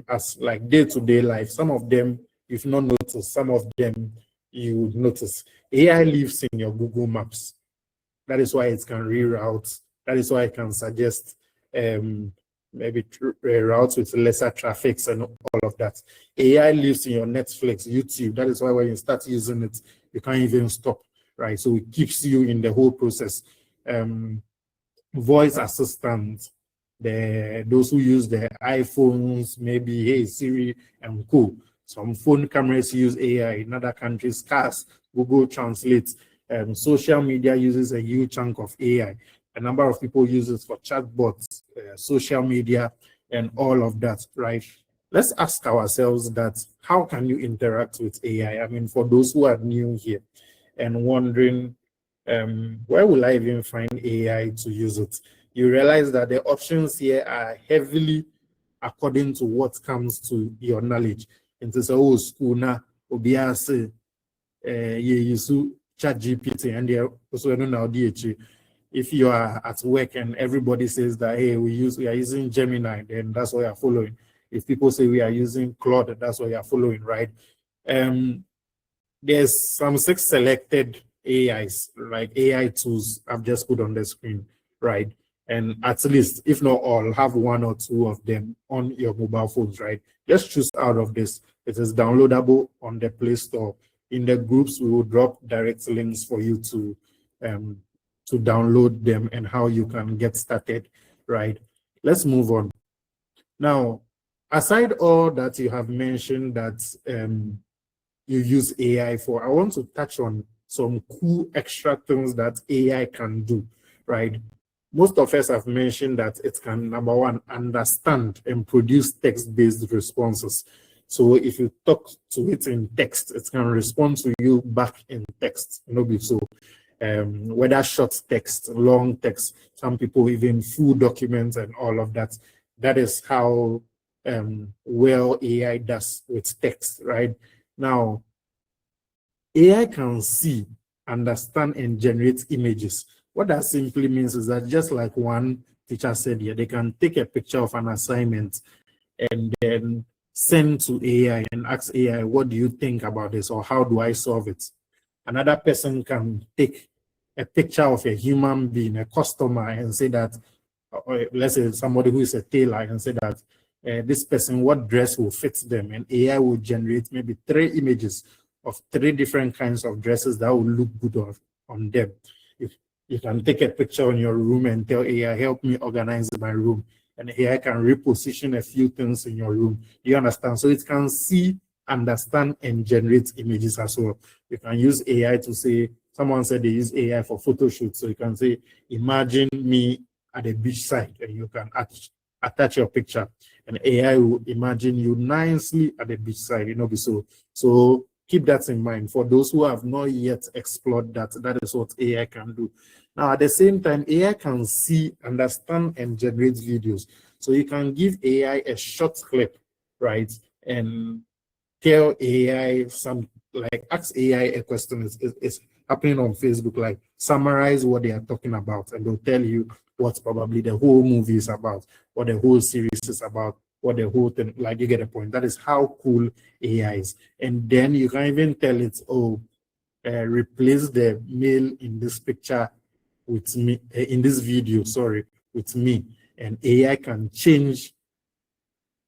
as like day-to-day life. Some of them you've not noticed, some of them you notice. AI lives in your Google Maps. That is why it can reroute. That is why it can suggest maybe routes with lesser traffics and all of that. AI lives in your Netflix, YouTube. That is why when you start using it, you can't even stop, right? So it keeps you in the whole process. Voice assistant, those who use the iPhones, maybe Hey Siri and co. Some phone cameras use AI in other countries, cars, Google Translate. Social media uses a huge chunk of AI. A number of people use it for chatbots, social media, and all of that, right? Let's ask ourselves that, how can you interact with AI? I mean, for those who are new here and wondering, where will I even find AI to use it? You realize that the options here are heavily according to what comes to your knowledge. Into the whole school now, Obiase, use ChatGPT, and they also know now DHA. If you are at work and everybody says that, hey, we are using Gemini, then that's what you're following. If people say we are using Claude, that's what you're following, right? There's some 6 selected AIs, like AI tools I've just put on the screen, right? And at least, if not all, have 1 or 2 of them on your mobile phones, right? Just choose out of this. It is downloadable on the Play Store. In the groups, we will drop direct links for you to download them and how you can get started, right? Let's move on. Now, aside all that you have mentioned that you use AI for, I want to touch on some cool extra things that AI can do, right? Most of us have mentioned that it can, number one, understand and produce text-based responses. So if you talk to it in text, it can respond to you back in text. So whether short text, long text, some people even full documents and all of that. That is how well AI does with text, right? Now, AI can see, understand, and generate images. What that simply means is that, just like one teacher said here, they can take a picture of an assignment and then send to AI and ask AI, what do you think about this, or how do I solve it? Another person can take a picture of a human being, a customer, and say that, or let's say somebody who is a tailor, and say that this person, what dress will fit them, and AI will generate maybe 3 images of 3 different kinds of dresses that will look good on them. If you can take a picture in your room and tell AI, help me organize my room, and AI can reposition a few things in your room. You understand? So it can see, understand, and generate images as well. You can use AI to say, someone said they use AI for photo shoots. So you can say, imagine me at the beach side, and you can attach your picture, and AI will imagine you nicely at the beach side, so keep that in mind. For those who have not yet explored that, that is what AI can do. Now, at the same time, AI can see, understand, and generate videos. So you can give AI a short clip, right? And tell AI ask AI a question. It's happening on Facebook, like summarize what they are talking about, and they'll tell you what probably the whole movie is about, what the whole series is about, what the whole thing, like, you get a point. That is how cool AI is. And then you can even tell it, replace the male in this picture with me, in this video, sorry, with me. And AI can change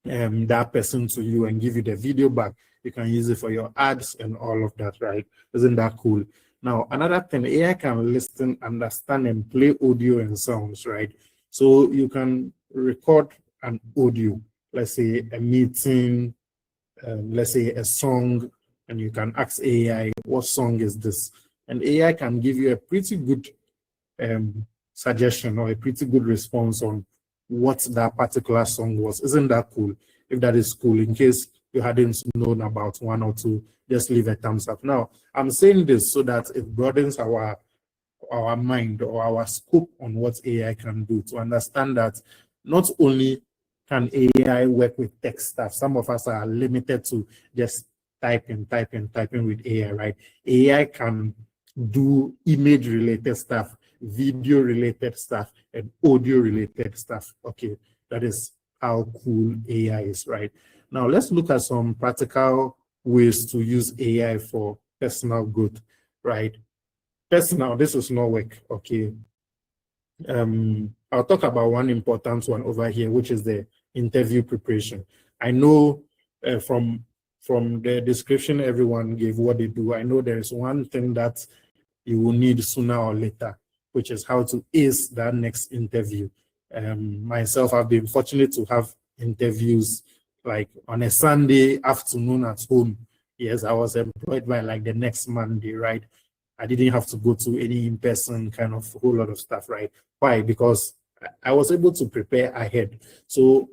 that person to you and give you the video back. You can use it for your ads and all of that, right? Isn't that cool? Now, another thing, AI can listen, understand, and play audio and sounds, right? So you can record an audio, let's say a meeting, let's say a song, and you can ask AI, what song is this? And AI can give you a pretty good suggestion or a pretty good response on what that particular song was. Isn't that cool? If that is cool, in case you hadn't known about one or two, just leave a thumbs up. Now, I'm saying this so that it broadens our mind or our scope on what AI can do, to understand that not only can AI work with text stuff, some of us are limited to just typing with AI, right? AI can do image related stuff, video related stuff, and audio related stuff. Okay, that is how cool AI is, right? Now let's look at some practical ways to use AI for personal growth, right? Personal, this is not work, okay? I'll talk about one important one over here, which is the interview preparation. I know from the description everyone gave what they do, I know there is one thing that you will need sooner or later, which is how to ace that next interview. Myself, I've been fortunate to have interviews like on a Sunday afternoon at home. Yes, I was employed by like the next Monday, right? I didn't have to go to any in-person kind of whole lot of stuff, right? Why? Because I was able to prepare ahead. So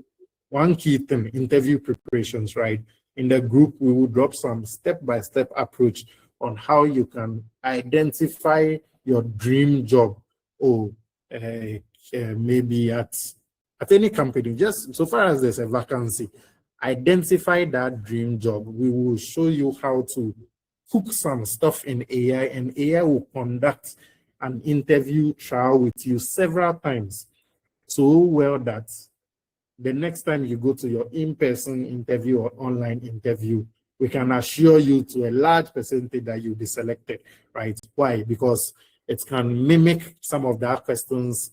one key thing, interview preparations, right? In the group, we will drop some step-by-step approach on how you can identify your dream job, or maybe at any company. Just so far as there's a vacancy, identify that dream job. We will show you how to hook some stuff in AI, and AI will conduct an interview trial with you several times, so well that the next time you go to your in-person interview or online interview, we can assure you to a large percentage that you'll be selected, right? Why? Because it can mimic some of the questions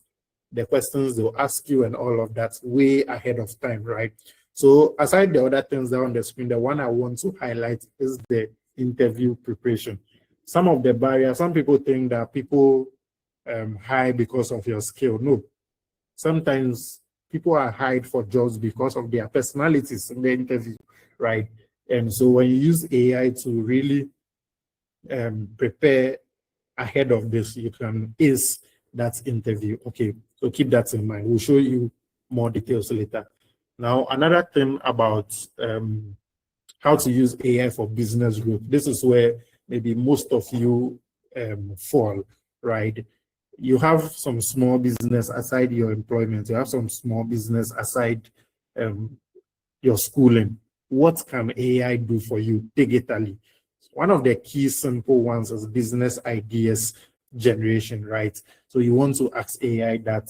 they'll ask you and all of that way ahead of time, right? So aside the other things that are on the screen, the one I want to highlight is the interview preparation. Some of the barriers, some people think that people hire because of your skill. No, sometimes people are hired for jobs because of their personalities in the interview, right? And so when you use AI to really prepare ahead of this, you can ace that interview. Okay, so keep that in mind. We'll show you more details later. Now, another thing about how to use AI for business growth. This is where maybe most of you fall, right? You have some small business aside your employment. You have some small business aside your schooling, what can AI do for you digitally? One of the key simple ones is business ideas generation, right? So you want to ask AI that,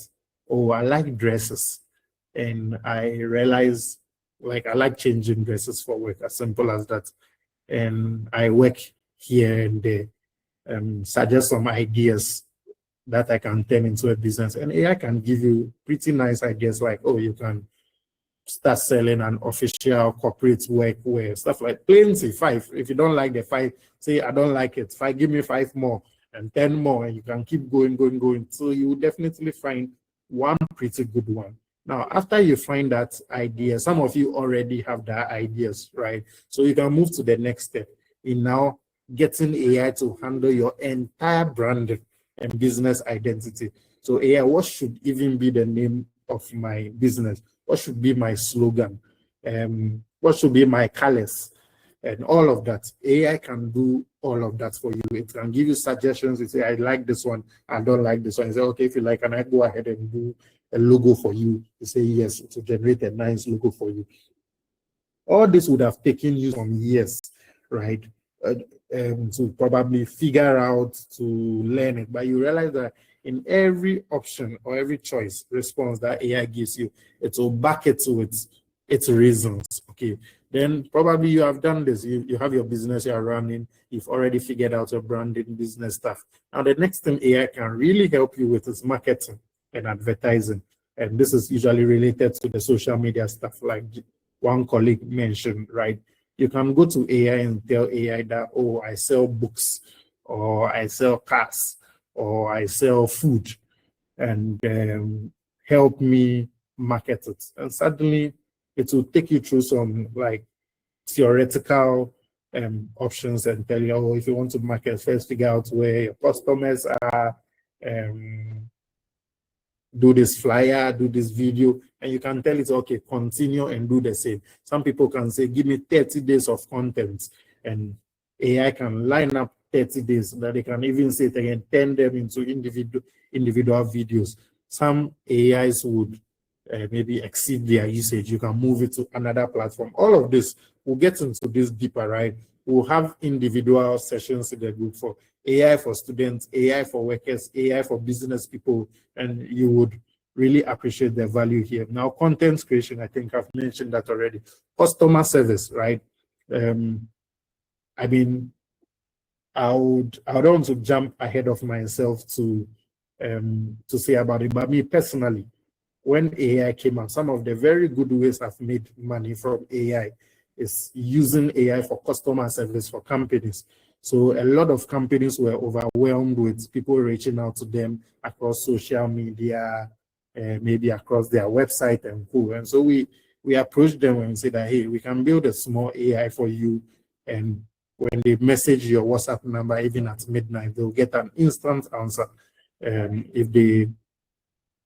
oh, I like dresses, and I realize like I like changing dresses for work, as simple as that. And I work here and there, suggest some ideas that I can turn into a business. And AI can give you pretty nice ideas like, oh, you can start selling an official corporate workwear, stuff like plenty, 5. If you don't like the 5, say, I don't like it, 5, give me 5 more and 10 more, and you can keep going. So you will definitely find one pretty good one. Now, after you find that idea, some of you already have that ideas, right? So you can move to the next step in now getting AI to handle your entire brand and business identity. So AI, what should even be the name of my business? What should be my slogan? What should be my colors? And all of that. AI can do all of that for you. It can give you suggestions. You say, I like this one, I don't like this one. You say, okay, if you like, can I go ahead and do a logo for you? You say yes, to generate a nice logo for you. All this would have taken you some years, right? To probably figure out, to learn it. But you realize that in every option or every choice response that AI gives you, it will back it to its reasons. Okay, then probably you have done this. You have your business you're running. You've already figured out your branding, business stuff. Now the next thing AI can really help you with is marketing and advertising. And this is usually related to the social media stuff, like one colleague mentioned, right? You can go to AI and tell AI that, oh, I sell books, or I sell cars, or I sell food, and help me market it. And suddenly it will take you through some like theoretical options and tell you, oh, if you want to market, first figure out where your customers are, do this flyer, do this video, and you can tell it, okay, continue and do the same. Some people can say, give me 30 days of content, and AI can line up 30 days that they can even say it again, turn them into individual videos. Some AIs would maybe exceed their usage. You can move it to another platform. All of this, we'll get into this deeper, right? We'll have individual sessions in the group for AI for students, AI for workers, AI for business people, and you would really appreciate the value here. Now, content creation, I think I've mentioned that already. Customer service, right? I mean, I don't want to jump ahead of myself to say about it, but me personally, when AI came out, some of the very good ways I've made money from AI is using AI for customer service for companies. So a lot of companies were overwhelmed with people reaching out to them across social media, maybe across their website and cool. And so we approached them and said that, hey, we can build a small AI for you. And when they message your WhatsApp number, even at midnight, they'll get an instant answer.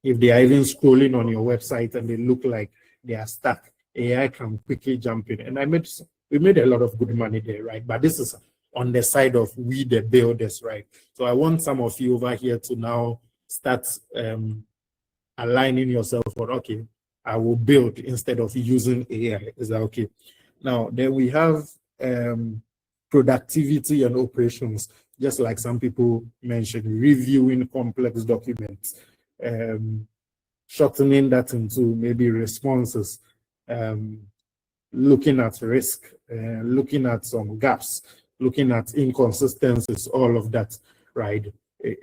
If they are even scrolling on your website and they look like they are stuck, AI can quickly jump in. And we made a lot of good money there, right? But this is on the side of we the builders, right? So I want some of you over here to now start aligning yourself for, okay, I will build instead of using AI. Is that okay? Now, then we have productivity and operations, just like some people mentioned, reviewing complex documents, shortening that into maybe responses, looking at risk, looking at some gaps, looking at inconsistencies, all of that, right?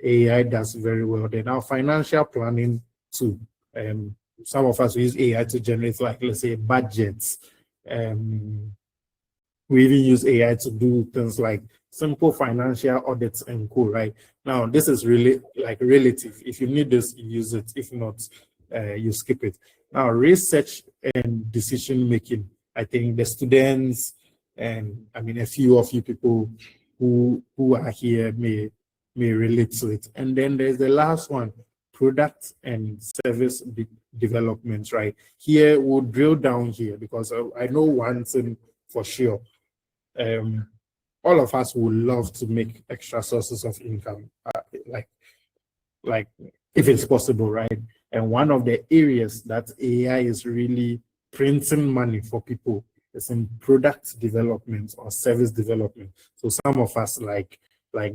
AI does very well there. Now, financial planning too. Some of us use AI to generate, like, let's say, budgets. We even use AI to do things like simple financial audits and co, right? Now, this is really like relative. If you need this, you use it. If not, you skip it. Now, research and decision making. I think the students and I mean a few of you people who are here may relate to it. And then there's the last one, product and service development, right? Here we'll drill down here because I know one thing for sure. All of us would love to make extra sources of income, like if it's possible, right? And one of the areas that AI is really printing money for people. It's in product development or service development. So some of us like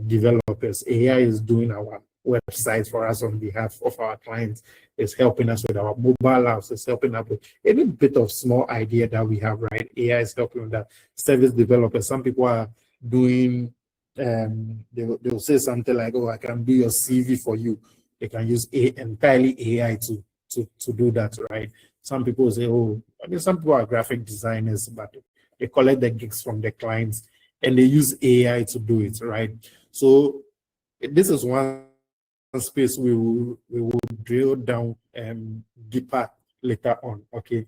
developers, AI is doing our websites for us on behalf of our clients. It's helping us with our mobile apps. It's helping us with any bit of small idea that we have, right? AI is helping with that. Service developers, some people are doing, they'll say something like, oh, I can do your CV for you. They can use entirely AI to do that, right? Some people say, oh, I mean, some people are graphic designers, but they collect the gigs from the clients and they use AI to do it, right? So this is one space we will drill down deeper later on, okay?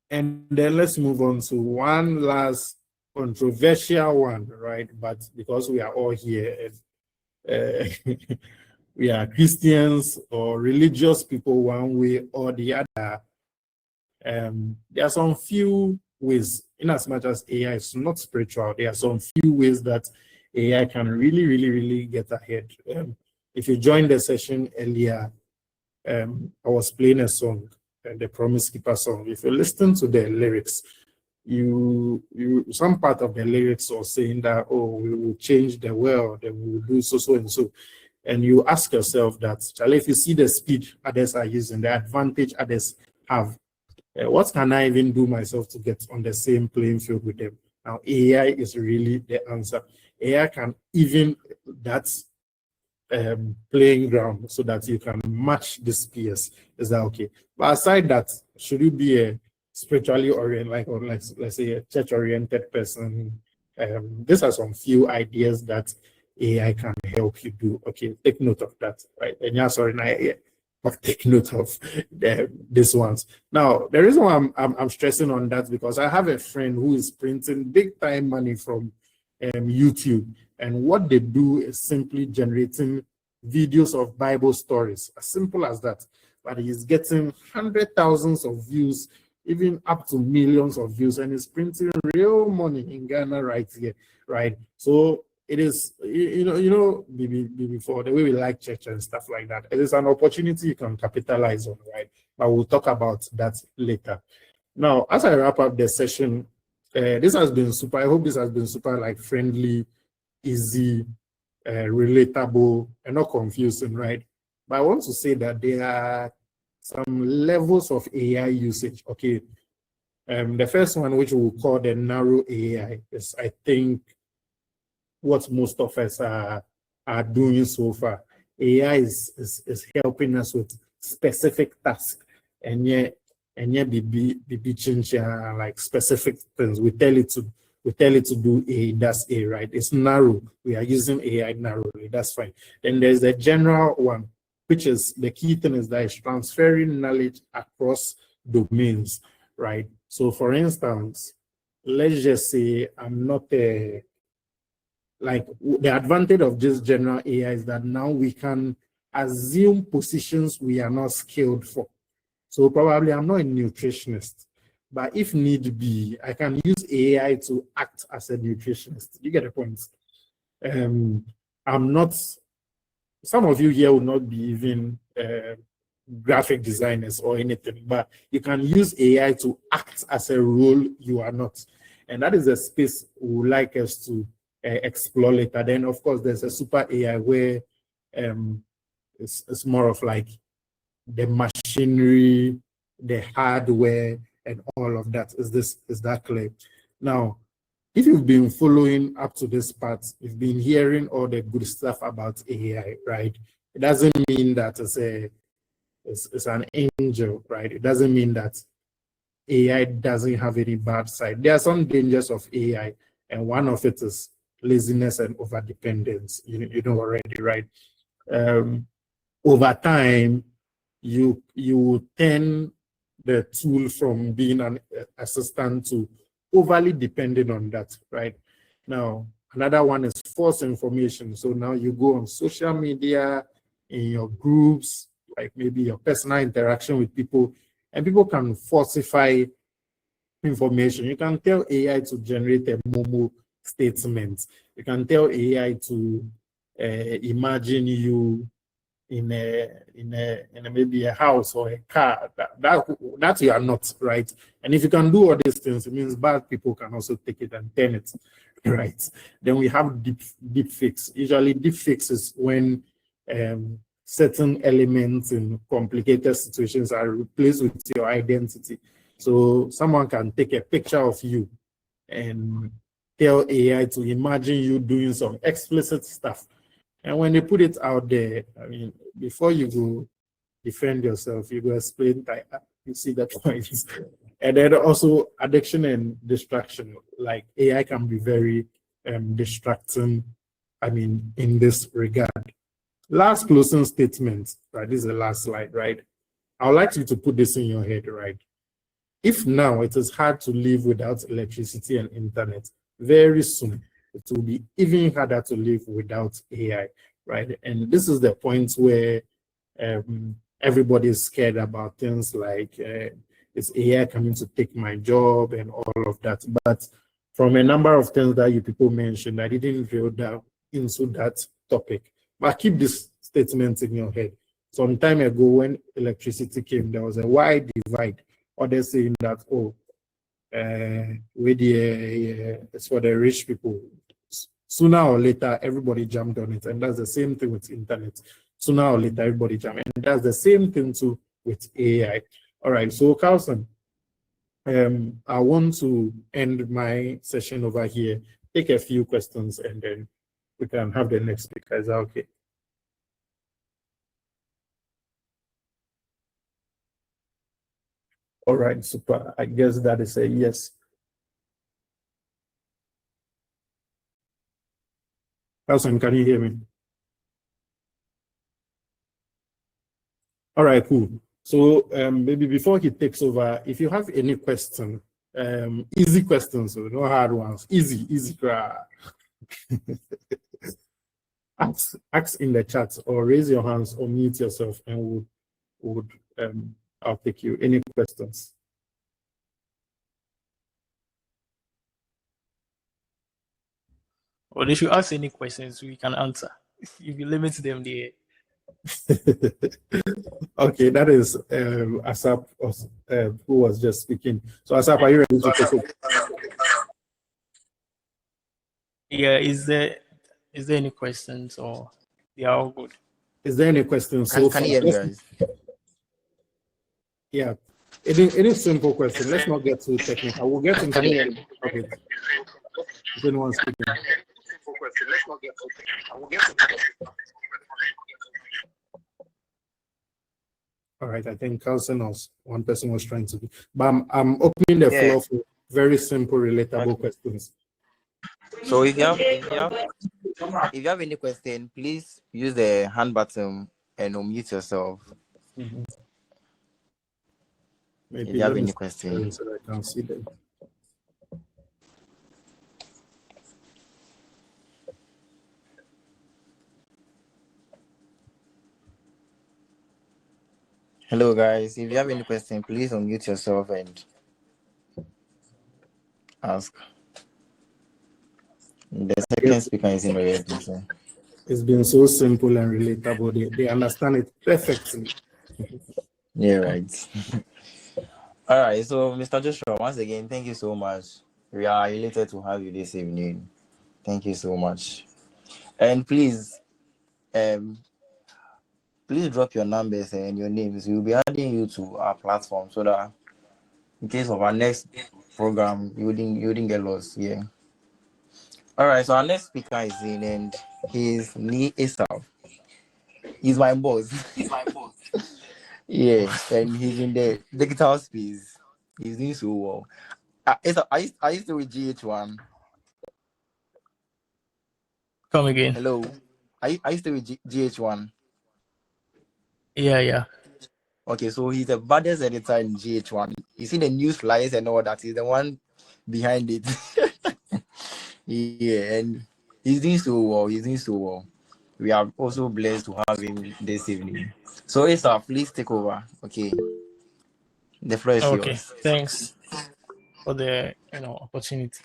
And then let's move on to one last controversial one, right? But because we are all here, we are Christians or religious people one way or the other. There are some few ways, in as much as AI is not spiritual, there are some few ways that AI can really get ahead. If you joined the session earlier, I was playing a song, the Promise Keeper song. If you listen to the lyrics, some part of the lyrics are saying that, oh, we will change the world and we will do so and so. And you ask yourself that, Charlie, if you see the speed others are using, the advantage others have, what can I even do myself to get on the same playing field with them? Now, AI is really the answer. AI can even, that's playing ground so that you can match this peers. Is that okay? But aside that, should you be a spiritually oriented, or let's say a church-oriented person, these are some few ideas that AI can help you do. Okay, take note of that, right? And yeah, sorry, but take note of these ones. Now, the reason why I'm stressing on that, because I have a friend who is printing big time money from YouTube, and what they do is simply generating videos of Bible stories, as simple as that. But he's getting hundreds of thousands of views, even up to millions of views, and he's printing real money in Ghana right here, right? So it is, before the way we like church and stuff like that, it is an opportunity you can capitalize on, right? But we'll talk about that later. Now, as I wrap up the session, this has been super. I hope this has been super, like, friendly, easy, relatable, and not confusing, right? But I want to say that there are some levels of AI usage. Okay, the first one, which we'll call the narrow AI, is, I think, what most of us are doing so far. AI is helping us with specific tasks, and yet be change like specific things. We tell it to do A, that's A, right? It's narrow. We are using AI narrowly. That's fine. Then there's a general one, which is the key thing is that it's transferring knowledge across domains, right? So, for instance, let's just say I'm not a like the advantage of this general AI is that now we can assume positions we are not skilled for. So probably I'm not a nutritionist, but if need be, I can use AI to act as a nutritionist. You get the point? I'm not, some of you here will not be even graphic designers or anything, but you can use AI to act as a role you are not. And that is a space we would like us to explore later. Then, of course, there's a super AI where it's more of like the machinery, the hardware, and all of that. Is that clear? Now, if you've been following up to this part, you've been hearing all the good stuff about AI, right? It doesn't mean that it's an angel, right? It doesn't mean that AI doesn't have any bad side. There are some dangers of AI, and one of it is laziness and overdependence. You know already, right? Over time, you turn the tool from being an assistant to overly dependent on that, right? Now, another one is false information. So now you go on social media, in your groups, like maybe your personal interaction with people, and people can falsify information. You can tell AI to generate a Momo statement. You can tell AI to imagine you in a maybe a house or a car, that you are not, right? And if you can do all these things, it means bad people can also take it and turn it, right? Then we have deep fakes. Usually deep fakes is when certain elements in complicated situations are replaced with your identity. So someone can take a picture of you and tell AI to imagine you doing some explicit stuff. And when they put it out there, I mean, before you go defend yourself, you go explain that you see the point. And then also addiction and distraction, like AI can be very distracting, I mean, in this regard. Last closing statement, right? This is the last slide, right? I would like you to put this in your head, right? If now it is hard to live without electricity and internet, very soon it will be even harder to live without AI, right? And this is the point where everybody is scared about things like is AI coming to take my job and all of that. But from a number of things that you people mentioned, I didn't drill down into that topic. But keep this statement in your head. Some time ago, when electricity came, there was a wide divide. Others saying that, oh, it's for the rich people. Sooner or later, everybody jumped on it. And that's the same thing with internet. Sooner or later, everybody jumped. And that's the same thing too with AI. All right, so Carlson, I want to end my session over here, take a few questions, and then we can have the next speaker. Is that okay? All right, super. I guess that is a yes. Carlson, can you hear me? All right, cool. So maybe before he takes over, if you have any question, easy questions, so no hard ones, easy. ask in the chat or raise your hands or mute yourself, and I'll take you. Any questions? Well, if you ask any questions, we can answer. If you limit them there. Okay, that is Asap who was just speaking. So Asap, are you ready to take it? Yeah, is there any questions, or they are all good? Is there any questions? Can you hear me, guys? Yeah, any simple question. Let's not get too technical. We'll get into the topic. If anyone's speaking. Let's not get too technical. We'll get into the All right, I think Carlson was one person was trying to be, but I'm opening the floor for very simple, relatable questions. So if you have any question, please use the hand button and unmute yourself. Mm-hmm. Maybe if you have any questions, so I can see them. Hello, guys. If you have any question, please unmute yourself and ask. The second speaker is in already. So. It's been so simple and relatable. They understand it perfectly. Yeah, right. All right. So, Mr. Joshua, once again, thank you so much. We are elated to have you this evening. Thank you so much. And please drop your numbers and your names. We'll be adding you to our platform so that in case of our next program, you wouldn't get lost. Yeah. All right. So our next speaker is in, and he's Ni Esau. He's my boss. Yeah, and he's in the digital space. He's doing so well. I used to with GH1. Come again. Hello. I used to with GH1. Yeah. Okay, so he's the baddest editor in GH1. You see the news flyers and all that. He's the one behind it. Yeah, and he's doing so well. We are also blessed to have him this evening. So Asa, please take over. Okay. The floor is yours. Okay, thanks for the opportunity.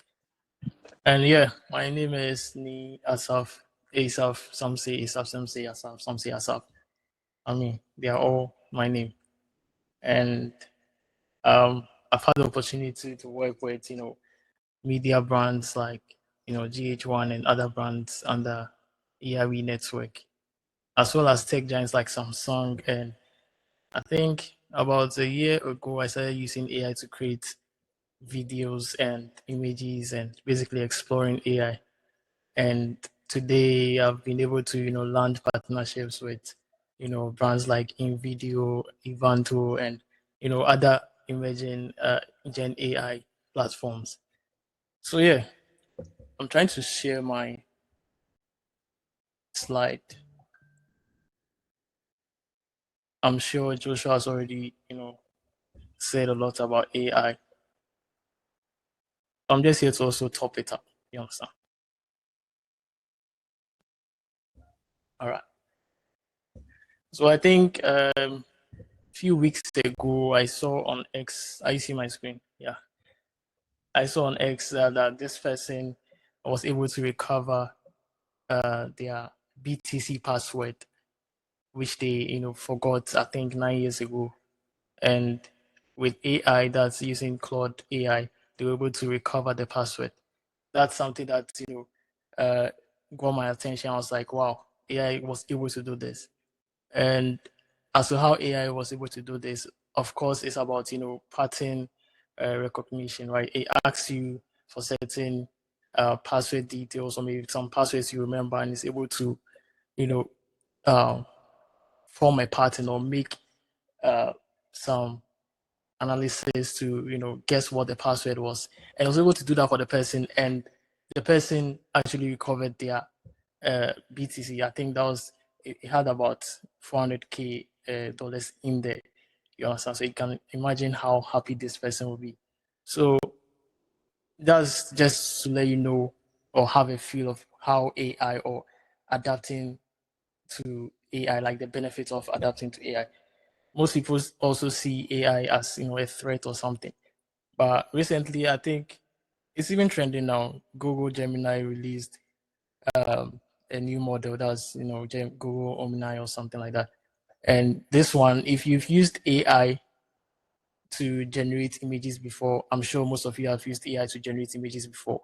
And yeah, my name is Ni Asaf. Asaf, some say Asaf, some say Asaf, some say Asaf. I mean, they are all my name. And I've had the opportunity to work with, media brands like, GH1 and other brands under ERE network, as well as tech giants like Samsung. And I think about a year ago, I started using AI to create videos and images and basically exploring AI. And today I've been able to, land partnerships with, brands like InVideo, Ivanto, and, other emerging Gen AI platforms. So yeah, I'm trying to share my slide. I'm sure Joshua has already, said a lot about AI. I'm just here to also top it up. You understand? All right. So I think a few weeks ago, I saw on X. I see my screen. Yeah, I saw on X that this person was able to recover their BTC password, which they forgot, I think 9 years ago. And with AI that's using Claude AI, they were able to recover the password. That's something that got my attention. I was like, wow, AI was able to do this. And as to how AI was able to do this, of course, it's about pattern recognition, right? It asks you for certain password details or maybe some passwords you remember, and it's able to form a pattern or make some analysis to guess what the password was. And I was able to do that for the person, and the person actually recovered their BTC. I think that was it had about $400K dollars in there. You understand? So you can imagine how happy this person will be. So that's just to let you know or have a feel of how AI or adapting to AI, like the benefits of adapting to AI. Most people also see AI as a threat or something. But recently, I think it's even trending now. Google Gemini released a new model that's Google Omni or something like that. And this one, if you've used AI to generate images before, I'm sure most of you have used AI to generate images before.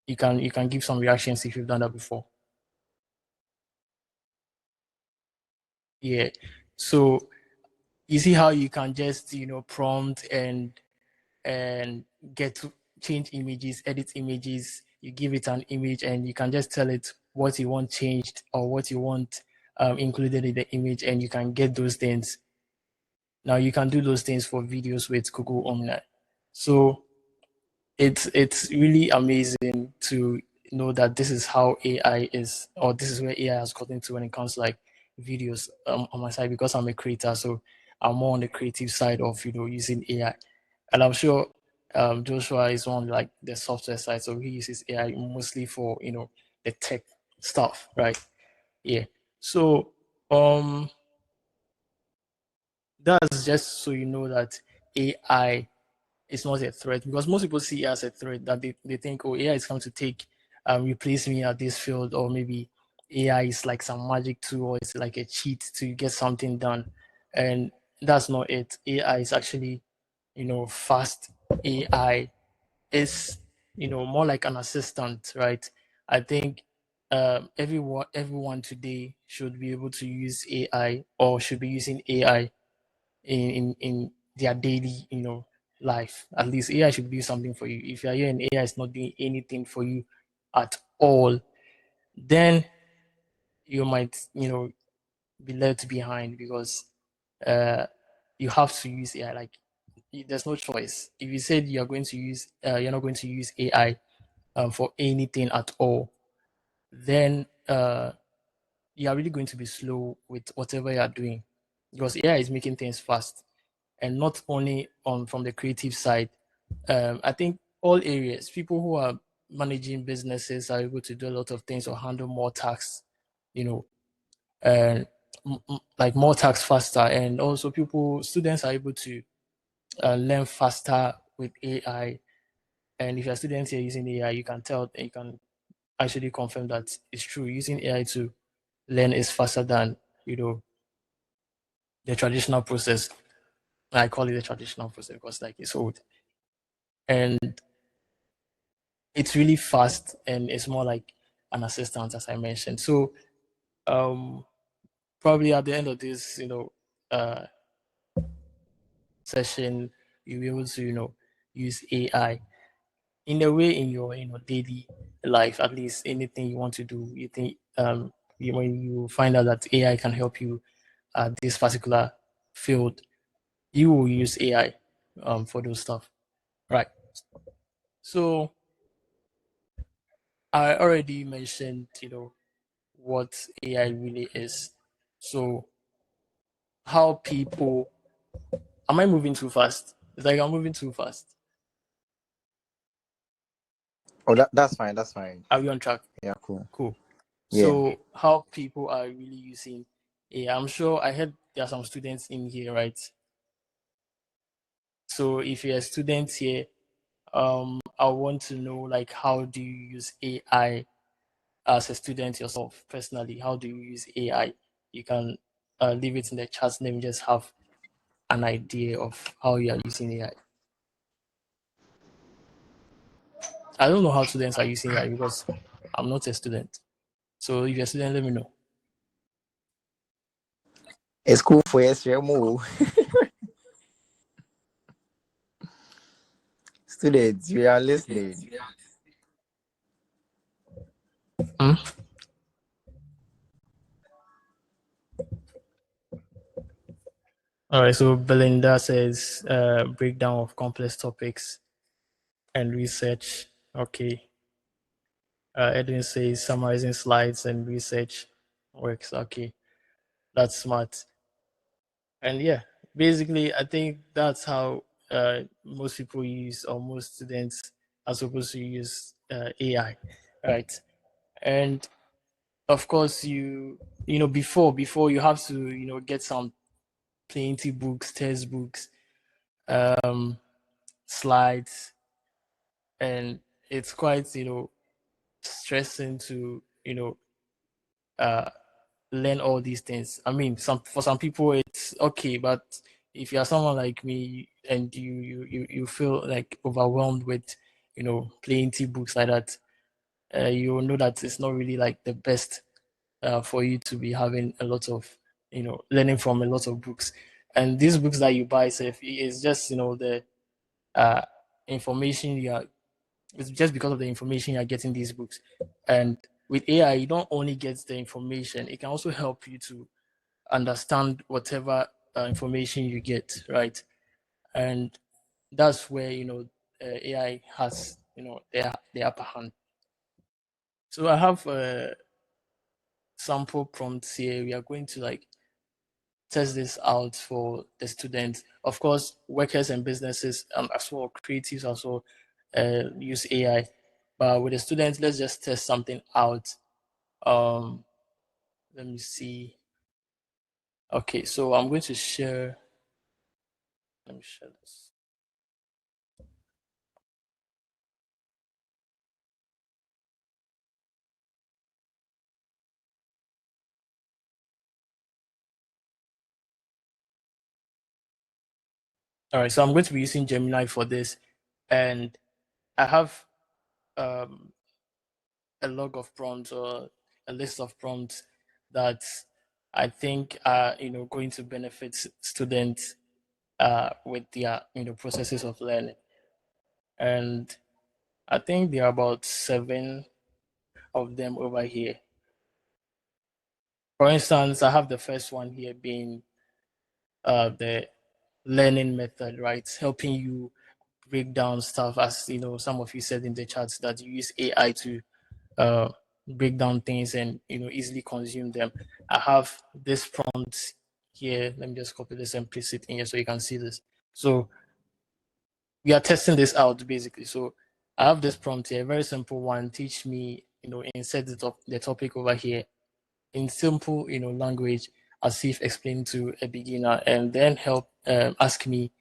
You can give some reactions if you've done that before. Yeah. So you see how you can just prompt and get to change images, edit images. You give it an image and you can just tell it what you want changed or what you want included in the image, and you can get those things. Now you can do those things for videos with Google Omni. So it's really amazing to know that this is how AI is, or this is where AI has gotten to when it comes to like videos on my side, because I'm a creator. So I'm more on the creative side of using AI, and I'm sure Joshua is on like the software side, so he uses AI mostly for the tech stuff, right? Yeah. So that's just so you know that AI is not a threat, because most people see it as a threat, that they think, oh, AI is going to take replace me at this field, or maybe AI is like some magic tool, or it's like a cheat to get something done. And that's not it. AI is actually fast. AI is more like an assistant, right? I think everyone today should be able to use AI, or should be using AI in their daily life. At least AI should do something for you. If you're here and AI is not doing anything for you at all, then you might be left behind, because you have to use AI. Like, there's no choice. If you said you're going to use you're not going to use AI for anything at all, then you are really going to be slow with whatever you are doing, because AI is making things fast. And not only on from the creative side, I think all areas, people who are managing businesses are able to do a lot of things or handle more tasks, and like more tasks faster. And also students are able to learn faster with AI. And if you're students here using AI, you can actually confirm that it's true. Using AI to learn is faster than the traditional process. I call it the traditional process because like it's old, and it's really fast, and it's more like an assistant, as I mentioned. So probably at the end of this, session, you'll be able to, use AI in a way in your, daily life. At least anything you want to do, you think when you find out that AI can help you at this particular field, you will use AI for those stuff, right? So I already mentioned, what AI really is. So how people, am I moving too fast? It's like I'm moving too fast. Oh, that's fine. That's fine. Are we on track? Yeah, cool. Cool. Yeah. So how people are really using AI? I'm sure I heard there are some students in here, right? So if you're a student here, I want to know, like, how do you use AI as a student yourself personally? How do you use AI? You can leave it in the chat. Let me just have an idea of how you are using AI. I don't know how students are using AI because I'm not a student. So if you're a student, let me know. It's cool for SRMO. Students, you are listening. Hmm? All right, so Belinda says breakdown of complex topics and research. Okay. Edwin says summarizing slides and research works. Okay, that's smart. And yeah, basically, I think that's how most people use, or most students are supposed to use AI, right? And of course, before you have to get some plenty books, textbooks, slides, and it's quite stressing to learn all these things. I mean, for some people it's okay, but if you are someone like me and you feel like overwhelmed with plenty books like that, you will know that it's not really like the best for you to be having a lot of learning from a lot of books. And these books that you buy, is just the information you are. It's just because of the information you're getting these books. And with AI, you don't only get the information; it can also help you to understand whatever information you get, right? And that's where AI has the upper hand. So I have sample prompts here. We are going to like test this out for the students. Of course, workers and businesses, as well creatives also use AI. But with the students, let's just test something out. Let me see. Okay, so I'm going to share. Let me share this. All right, so I'm going to be using Gemini for this, and I have a log of prompts, or a list of prompts that I think are going to benefit students with their processes of learning. And I think there are about 7 of them over here. For instance, I have the first one here being the learning method, right? Helping you break down stuff, as some of you said in the chats that you use AI to break down things and easily consume them. I have this prompt here. Let me just copy this and paste it in here so you can see this. So we are testing this out basically. So I have this prompt here, very simple one. Teach me, insert the topic over here in simple, language, as if explained to a beginner, and then help ask me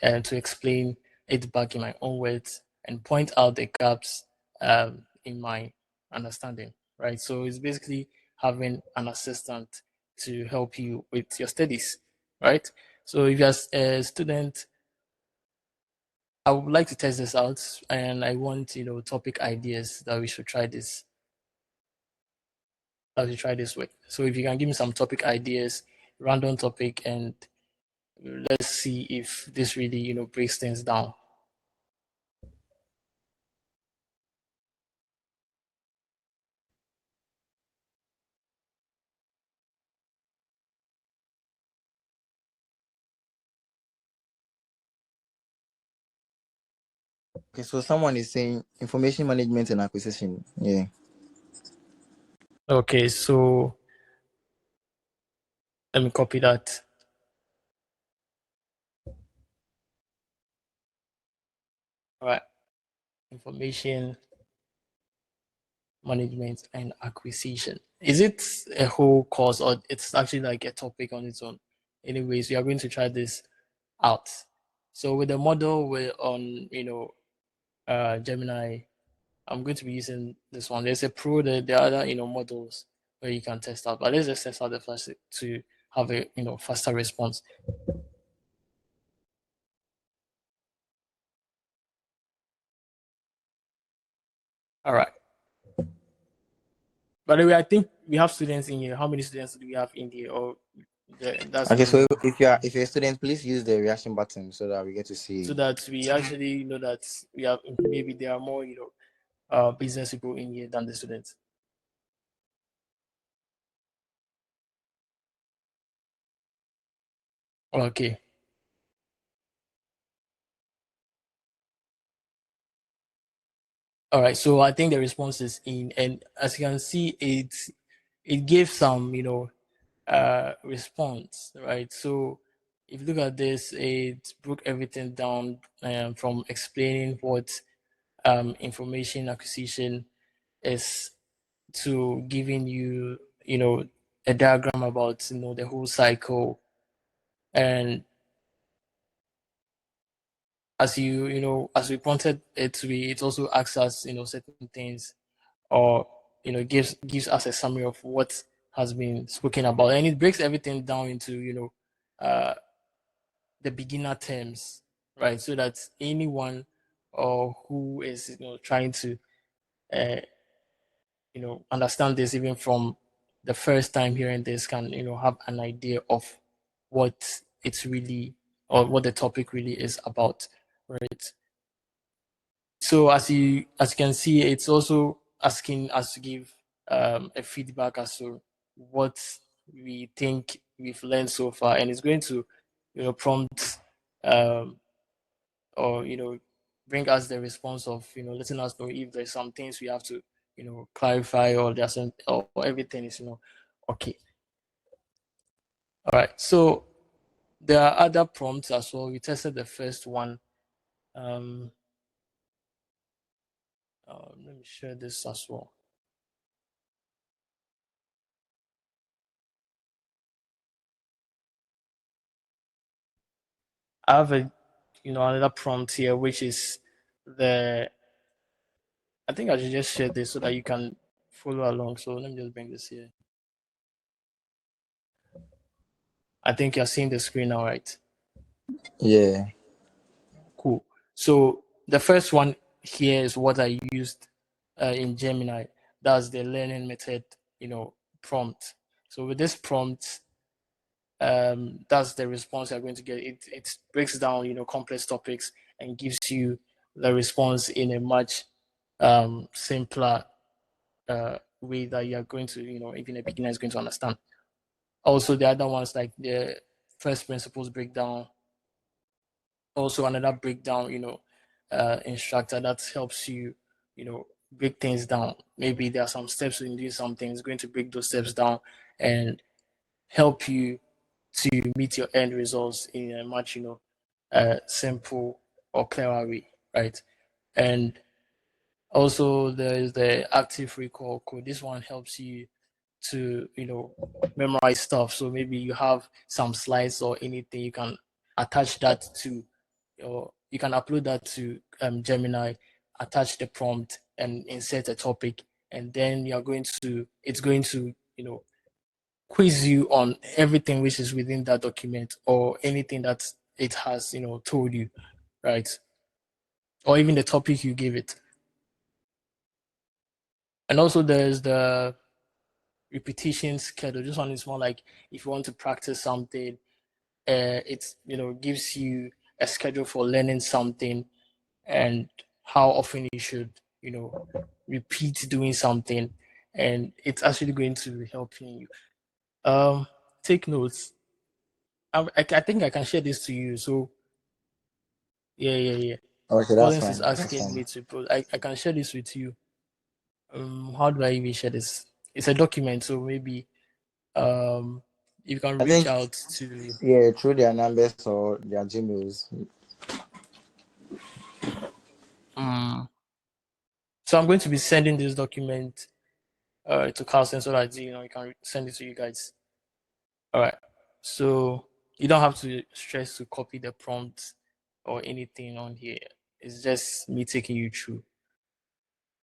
to explain it back in my own words and point out the gaps in my understanding, right? So it's basically having an assistant to help you with your studies, right? So if you're a student, I would like to test this out, and I want topic ideas that we should try this. That we try this with. So if you can give me some topic ideas, random topic, and let's see if this really breaks things down. Okay, so someone is saying information management and acquisition. Yeah. Okay, so let me copy that. All right, information management and acquisition. Is it a whole course or it's actually like a topic on its own? Anyways, we are going to try this out. So with the model we're on, Gemini, I'm going to be using this one. There's a pro, there are other, models where you can test out, but let's just test out the first to have a, faster response. All right. By the way, I think we have students in here. How many students do we have in here? Or that's Okay, so if you're a student, please use the reaction button so that we get to see. So that we actually know that we have maybe there are more business people in here than the students. Okay. All right. So I think the response is in, and as you can see, it gives some response, right? So if you look at this, it broke everything down from explaining what information acquisition is to giving you a diagram about the whole cycle. And as as we prompted it to be, it also asks us certain things, or gives us a summary of what has been spoken about, and it breaks everything down into the beginner terms, right? So that anyone or who is trying to understand this even from the first time hearing this can have an idea of what it's really, or what the topic really is about, right? So as you can see, it's also asking us to give a feedback as to what we think we've learned so far, and it's going to prompt or bring us the response of letting us know if there's some things we have to clarify, or there's some, or everything is okay. All right, so there are other prompts as well. We tested the first one. Let me share this as well. I have a another prompt here, which is I think I should just share this so that you can follow along. So let me just bring this here. I think you're seeing the screen now, right? Yeah. Cool. So the first one here is what I used in Gemini. That's the learning method, prompt. So with this prompt, that's the response you're going to get. It breaks down, complex topics and gives you the response in a much simpler way that you're going to, even a beginner is going to understand. Also, the other ones like the first principles breakdown, also another breakdown, instructor that helps you, break things down. Maybe there are some steps in doing something, it's going to break those steps down and help you to meet your end results in a much, simple or clearer way, right? And also there is the active recall code. This one helps you to memorize stuff. So maybe you have some slides or anything, you can attach that to, or you can upload that to Gemini, attach the prompt and insert a topic, and then it's going to quiz you on everything which is within that document or anything that it has, told you, right? Or even the topic you give it. And also there's the repetition schedule. This one is more like if you want to practice something, it's gives you a schedule for learning something and how often you should repeat doing something, and it's actually going to help you. Take notes. I think I can share this to you. So yeah. Okay, that's Collins is fine. That's asking fine. me to put. I can share this with you. How do I even share this? It's a document, so maybe you can I reach think, out to. yeah, through their numbers or their Gmails. So I'm going to be sending this document to Carlson so that you can send it to you guys. All right. So you don't have to stress to copy the prompt or anything on here. It's just me taking you through.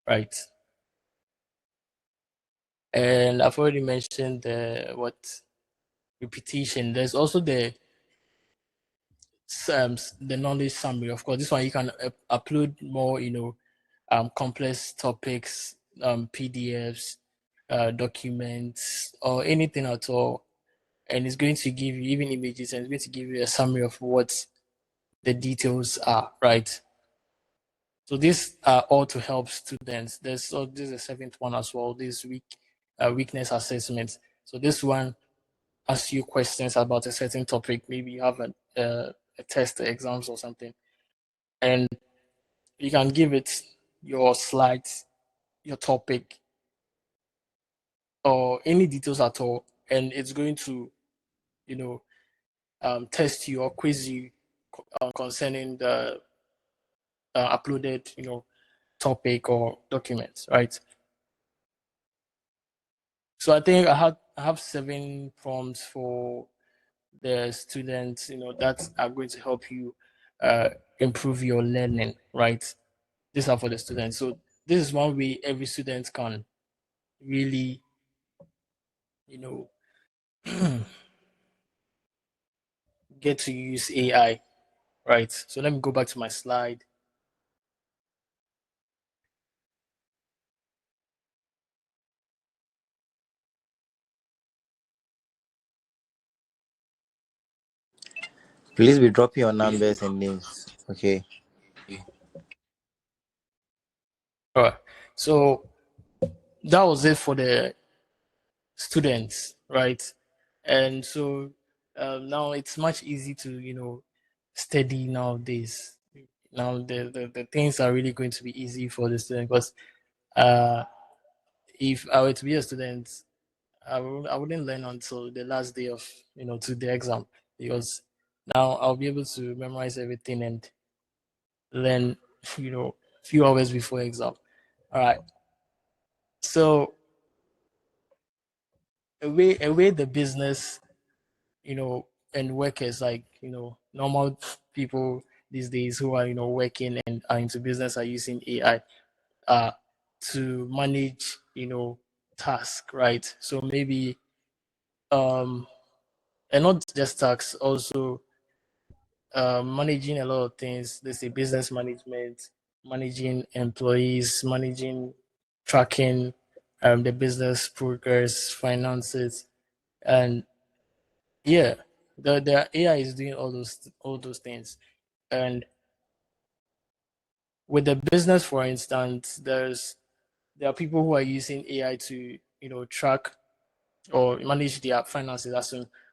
Right. And I've already mentioned the repetition. There's also the knowledge summary. Of course, this one you can upload more, complex topics, PDFs, documents, or anything at all, and it's going to give you even images, and it's going to give you a summary of what the details are, right? So these are all to help students. This is the seventh one as well. This weakness assessment. So this one asks you questions about a certain topic. Maybe you have a test, exams or something, and you can give it your slides, your topic, or any details at all, and it's going to, test you or quiz you concerning the uploaded, topic or documents, right? So I think I have 7 prompts for the students, that are going to help you improve your learning, right? These are for the students. So this is one way every student can really, get to use AI, right? So let me go back to my slide. Please be dropping your numbers and names. Okay. All right. So that was it for the students, right? And so now it's much easy to study nowadays. Now the things are really going to be easy for the student, because if I were to be a student, I wouldn't learn until the last day of to the exam, because now I'll be able to memorize everything and learn few hours before exam. All right. So away the business, and workers, like normal people these days who are working and are into business, are using AI to manage task, right? So maybe and not just tasks, also managing a lot of things. Let's say business management, managing employees, managing tracking the business progress, finances, and yeah, the AI is doing all those things. And with the business, for instance, there are people who are using AI to track or manage their finances,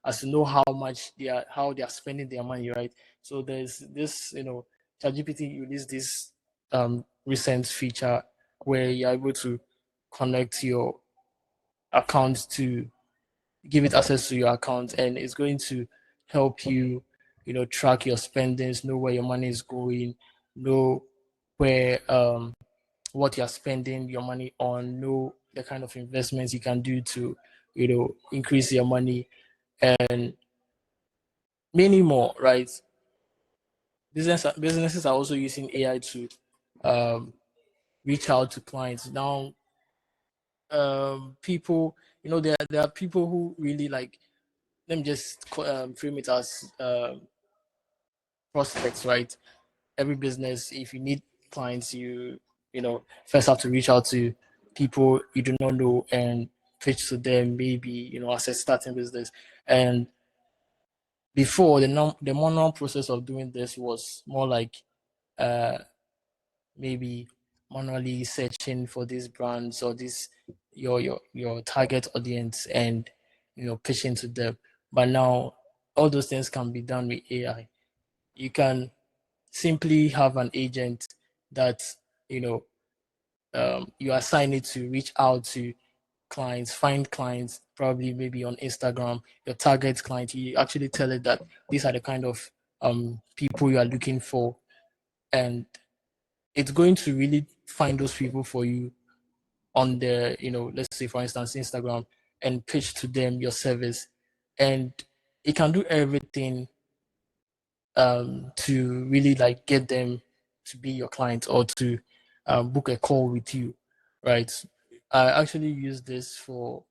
as to know how they are spending their money, right? So there's this, ChatGPT released this recent feature where you're able to connect your account to give it access to your account, and it's going to help you track your spendings, know where your money is going, know where what you're spending your money on, know the kind of investments you can do to increase your money, and many more, right? Businesses are also using AI to reach out to clients now. People there are people who really like, let me just frame it as prospects, right? Every business, if you need clients, you first have to reach out to people you do not know and pitch to them, maybe as a starting business. And before, the manual process of doing this was more like maybe manually searching for these brands or this your target audience and pitching to them. But now all those things can be done with AI. You can simply have an agent that you assign it to reach out to clients, find clients, probably maybe on Instagram, your target client. You actually tell it that these are the kind of people you are looking for, and it's going to really find those people for you on the, let's say for instance, Instagram, and pitch to them your service. And it can do everything to really like get them to be your client or to book a call with you, right? I actually use this for,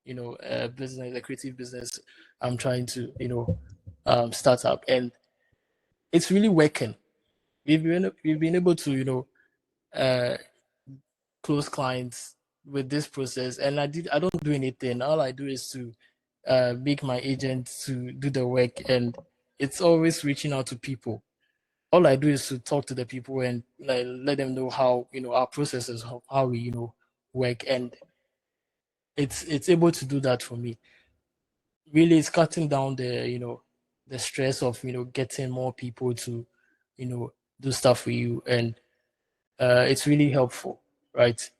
a business, a creative business I'm trying to, start up, and it's really working. We've been able to, close clients with this process, and I don't do anything. All I do is to make my agent to do the work, and it's always reaching out to people. All I do is to talk to the people and like let them know how our processes, how we work, and it's able to do that for me. Really, it's cutting down the stress of getting more people to do stuff for you, and it's really helpful, right?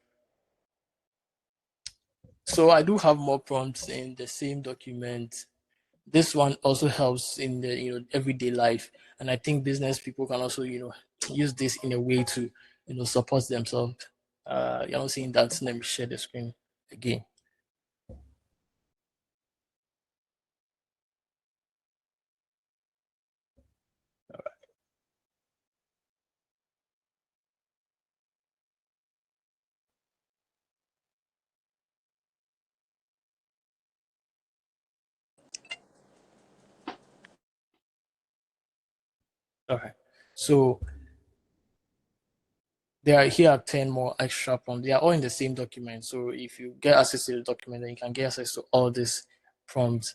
So I do have more prompts in the same document. This one also helps in the everyday life, and I think business people can also use this in a way to support themselves. You're seeing that. Let me share the screen again. Okay, so here are 10 more extra prompts. They are all in the same document. So if you get access to the document, then you can get access to all these prompts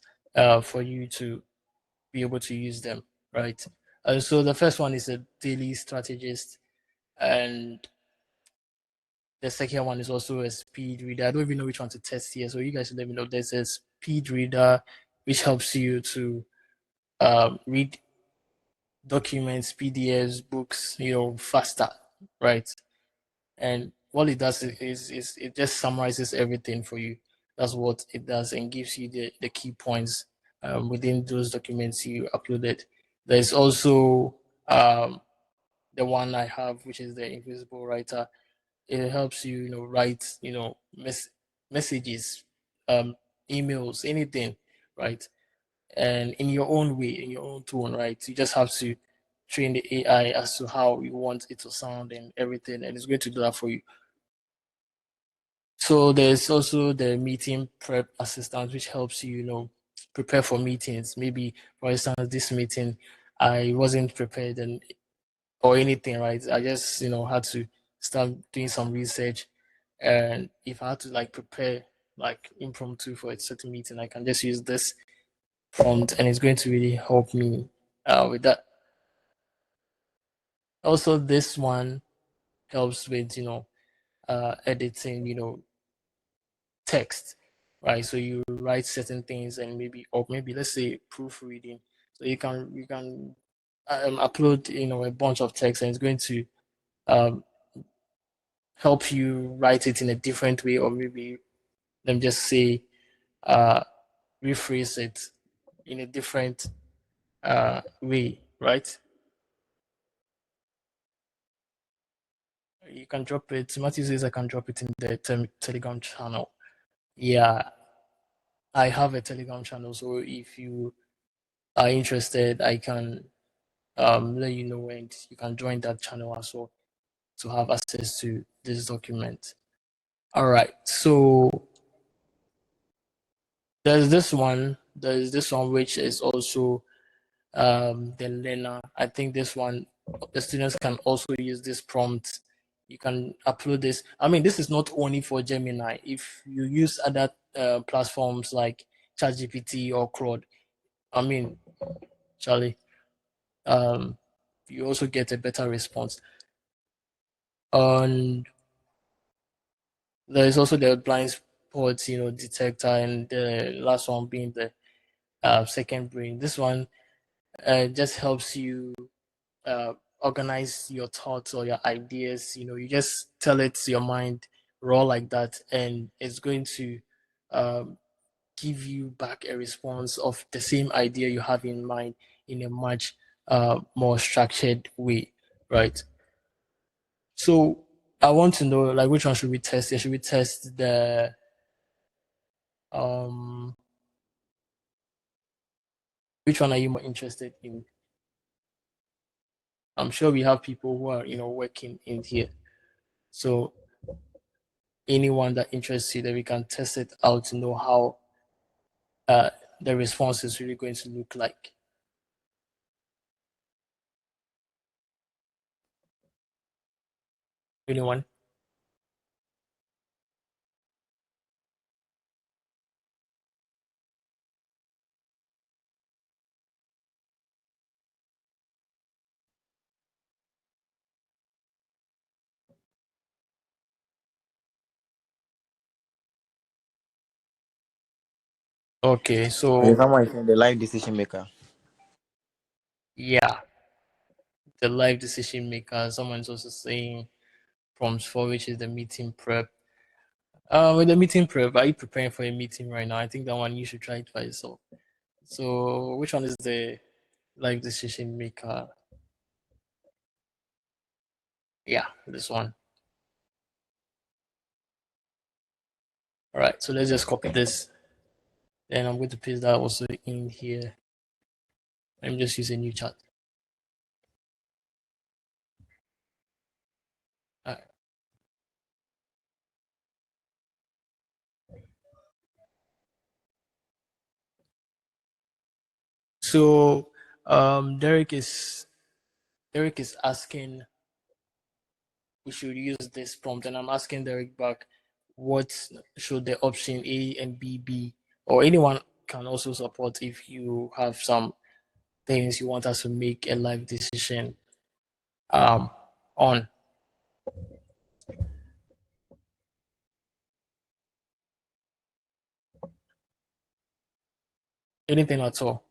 for you to be able to use them, right? So the first one is a daily strategist, and the second one is also a speed reader. I don't even know which one to test here, so you guys let me know. There's a speed reader which helps you to read documents, PDFs, books, faster, right? And what it does is it just summarizes everything for you. That's what it does, and gives you the key points within those documents you uploaded. There's also the one I have, which is the invisible writer. It helps you, write, messages, emails, anything, right? And in your own way, in your own tone, right? You just have to train the AI as to how you want it to sound and everything, and it's going to do that for you. So there's also the meeting prep assistant, which helps you, prepare for meetings. Maybe, for instance, this meeting, I wasn't prepared or anything, right? I just, had to start doing some research. And if I had to like prepare like impromptu for a certain meeting, I can just use this prompt, and it's going to really help me with that. Also, this one helps with, editing, text, right? So you write certain things, and maybe let's say proofreading. So you can upload a bunch of text, and it's going to help you write it in a different way, or maybe let me just say rephrase it in a different way, right? You can drop it. Matthew says I can drop it in the Telegram channel. Yeah, I have a Telegram channel, so if you are interested, I can let you know, and you can join that channel as well to have access to this document. All right, so There's this one. There's this one which is also the learner. I think this one, the students can also use this prompt. You can upload this. I mean, this is not only for Gemini. If you use other platforms like ChatGPT or Claude, I mean, Charlie, you also get a better response. And there is also the blind spot, detector, and the last one being the second brain. This one just helps you organize your thoughts or your ideas. You just tell it to your mind raw like that, and it's going to give you back a response of the same idea you have in mind in a much more structured way, right? So I want to know, like, which one should we test here? Should we test the which one are you more interested in? I'm sure we have people who are working in here. So anyone that interests you, that we can test it out to know how the response is really going to look like. Anyone? Okay, so Someone is saying the live decision maker. yeah, the live decision maker. Someone's also saying prompts for which is the meeting prep. With the meeting prep, are you preparing for a meeting right now? I think that one you should try it by yourself. So which one is the live decision maker? Yeah, this one. All right, so let's just copy this. Then I'm going to paste that also in here. Let me just use a new chat. All right. So Derek is asking we should use this prompt, and I'm asking Derek back, what should the option A and B be? Or anyone can also support if you have some things you want us to make a live decision on. Anything at all.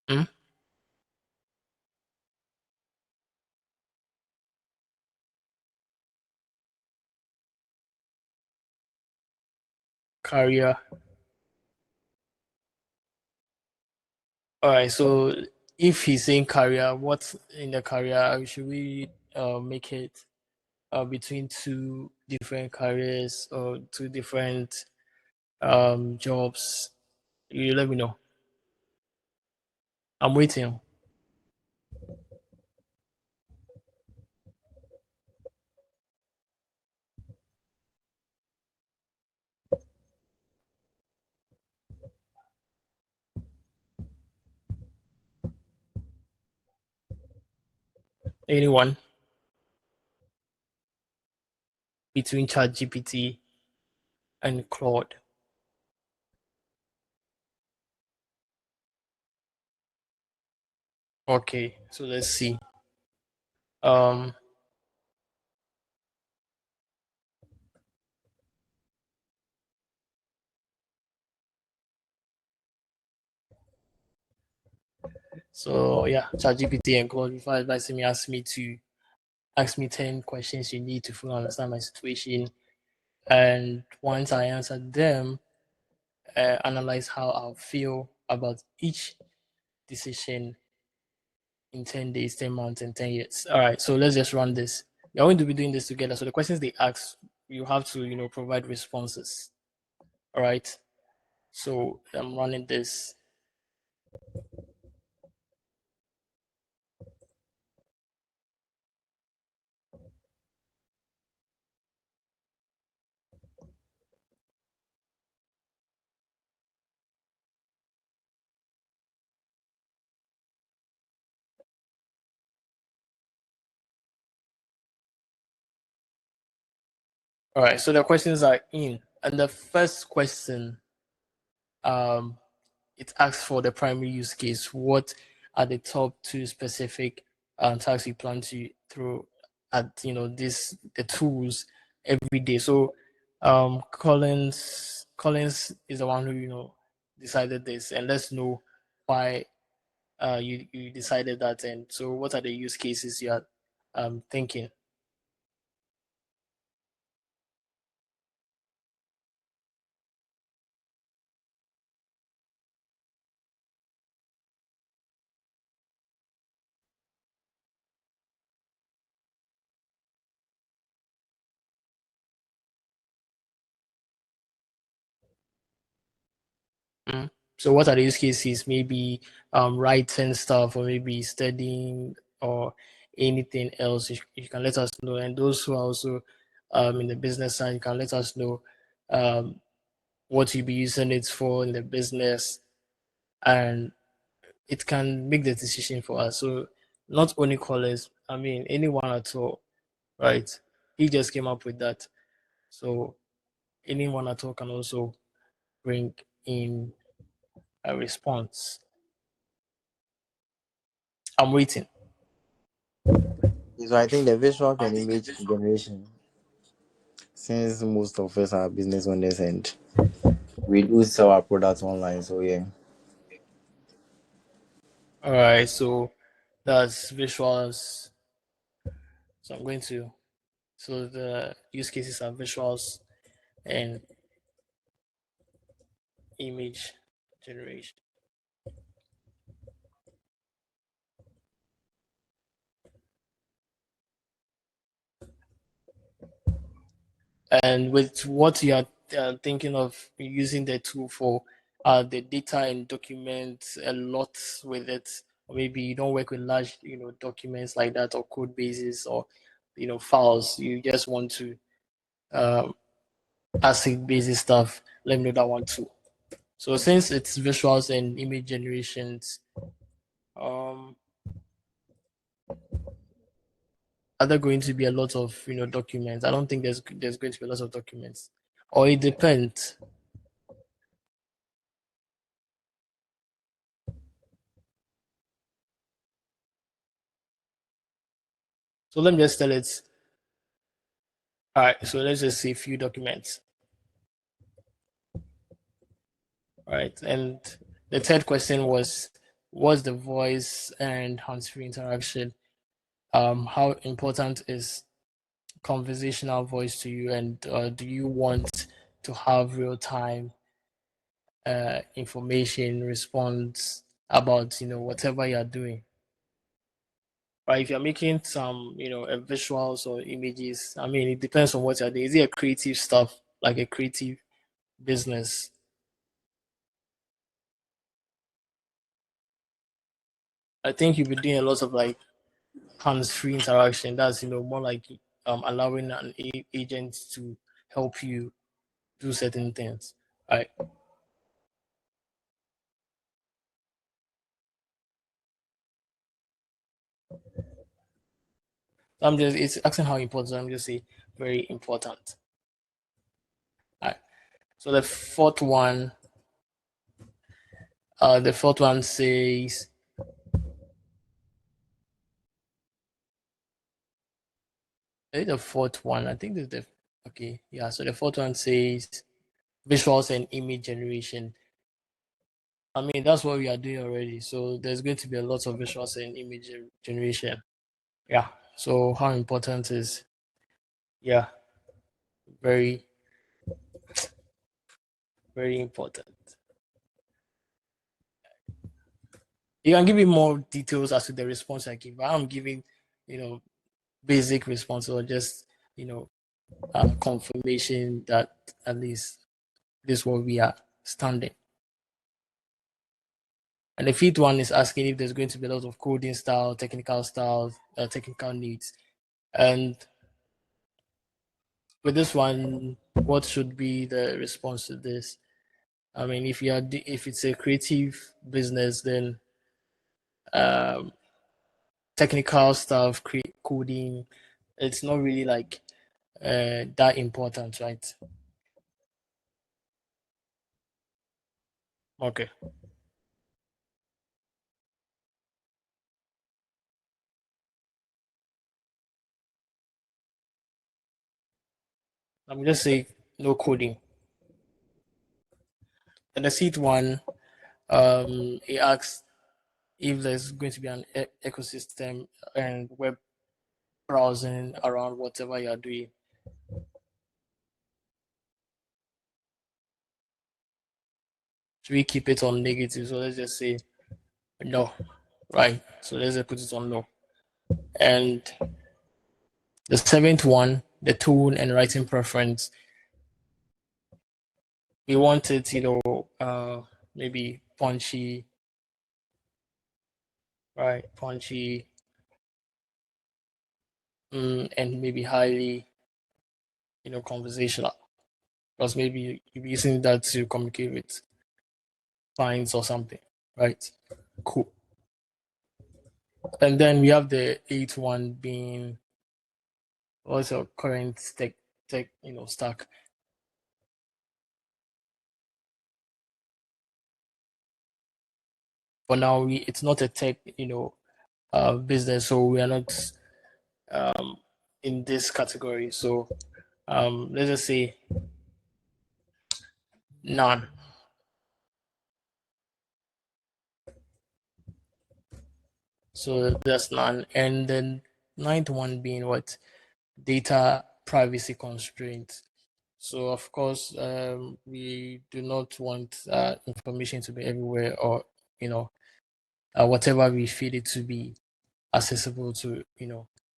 Hmm? Career. All right, so if he's saying career, what in the career should we make it between two different careers or two different jobs? You let me know. I'm waiting. Anyone between ChatGPT and Claude? Okay, so let's see. Um, so yeah, ChatGPT and Claude before advising me ask me 10 questions you need to fully understand my situation. And once I answer them, analyze how I'll feel about each decision in 10 days, 10 months, and 10 years. All right, so let's just run this. We're going to be doing this together. So the questions they ask, you have to, provide responses. All right. So I'm running this. All right, so the questions are in, and the first question, it asks for the primary use case. What are the top two specific tasks you plan to throw at the tools every day? So Collins is the one who decided this, and let's know why you decided that, and so what are the use cases you are thinking? So what are the use cases? Maybe writing stuff, or maybe studying, or anything else. You can let us know. And those who are also in the business side, you can let us know what you'll be using it for in the business, and it can make the decision for us. So not only callers, I mean anyone at all, right? He just came up with that. So anyone at all can also bring in a response. I'm waiting. So I think the visual and image generation, since most of us are business owners and we do sell our products online, so yeah. All right, so that's visuals. So I'm going to, so the use cases are visuals and image generation. And with what you are thinking of using the tool for, the data and documents a lot with it, or maybe you don't work with large documents like that, or code bases, or files. You just want to ASIC basis stuff. Let me know that one too. So since it's visuals and image generations, are there going to be a lot of documents? I don't think there's going to be a lot of documents, or it depends. So let me just tell it. All right, so let's just say a few documents. All right, and the third question was, what's the voice and hands-free interaction? How important is conversational voice to you, and do you want to have real-time information response about whatever you're doing? Right, if you're making some visuals or images, I mean it depends on what you're doing. Is it a creative stuff, like a creative business? I think you'll be doing a lot of like hands-free interaction. That's more like allowing an agent to help you do certain things. Right. It's asking how important. I'm just saying very important. All right. So the fourth one says, the fourth one, I think this is okay. Yeah. So the fourth one says visuals and image generation. I mean, that's what we are doing already. So there's going to be a lot of visuals and image generation. Yeah. So how important is, yeah, very, very important. You can give me more details as to the response I give. I'm giving, basic response, or just, confirmation that at least this is where we are standing. And the fifth one is asking if there's going to be a lot of coding style, technical needs. And with this one, what should be the response to this? I mean, if it's a creative business, then technical stuff, coding, it's not really like that important, right? Okay. Let me just say no coding. And the seat one, it asks if there's going to be an ecosystem and web browsing around whatever you're doing. Should we keep it on negative? So let's just say no, right? So let's just put it on no. And the seventh one, the tone and writing preference. We want it, maybe punchy, right? Punchy, and maybe highly, conversational. Because maybe you're using that to communicate with clients or something, right? Cool. And then we have the eighth one being also current tech, stack. For now, it's not a tech, business, so we are not in this category. So let's just say none. So that's none. And then ninth one being what? Data privacy constraints. So of course, we do not want information to be everywhere, or whatever we feed it to be accessible to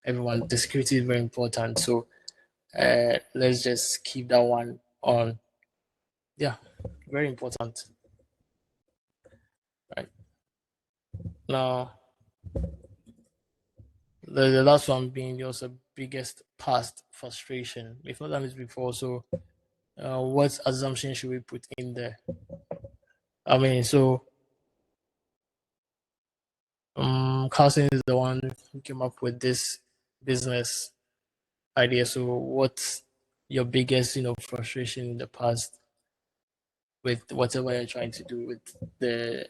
everyone. The security is very important. So let's just keep that one on. Yeah, very important. Right. Now, the last one being also biggest past frustration. We've not done this before, so what assumption should we put in there? I mean, so Carlson is the one who came up with this business idea. So what's your biggest, frustration in the past with whatever you're trying to do with the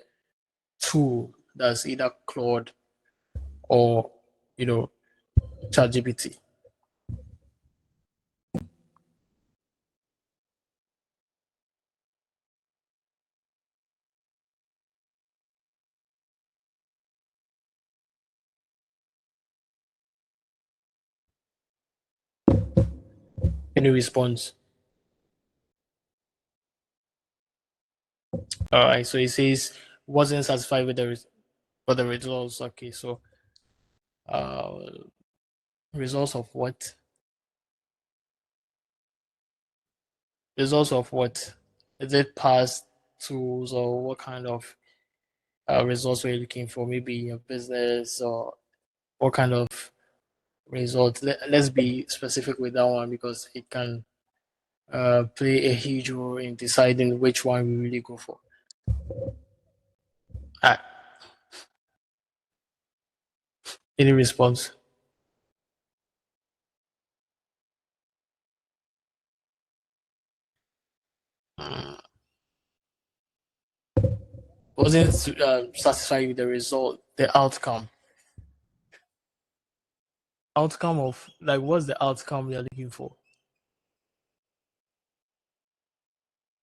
tool that's either Claude or, ChatGPT? Any response? All right. So it says wasn't satisfied with the results. Okay. So, results of what? Results of what? Is it past tools, or what kind of results were you looking for? Maybe in your business, or what kind of results? Let's be specific with that one, because it can play a huge role in deciding which one we really go for. Any response? Wasn't satisfied with the result, the outcome. Outcome of, like, what's the outcome we are looking for?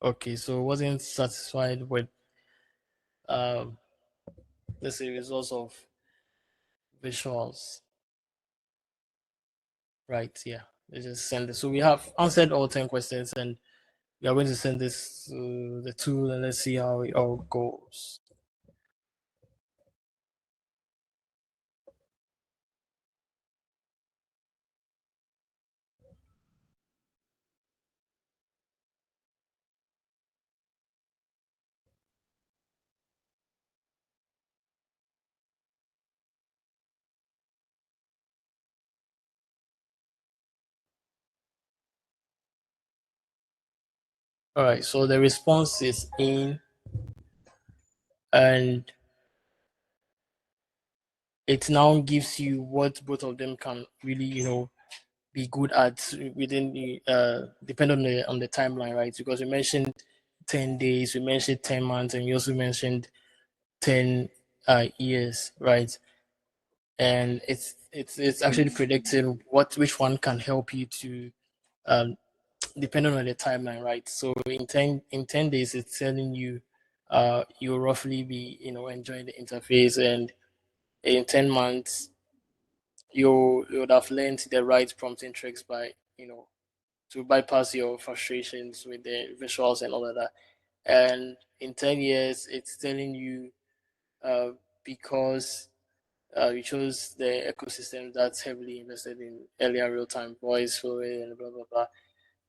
Okay, so wasn't satisfied with let's say results of visuals. Right, yeah. Let's just send this. So we have answered all 10 questions, and we are going to send this to the tool, and let's see how it all goes. All right, so the response is in, and it now gives you what both of them can really, be good at within the depend on the timeline, right? Because we mentioned 10 days, we mentioned 10 months, and you also mentioned 10 years, right? And it's actually predicting which one can help you to depending on the timeline, right? So in 10 days, it's telling you you'll roughly be enjoying the interface, and in 10 months you would have learned the right prompting tricks by to bypass your frustrations with the visuals and all of that. And in 10 years, it's telling you because you chose the ecosystem that's heavily invested in earlier real-time voice fluid and blah blah blah,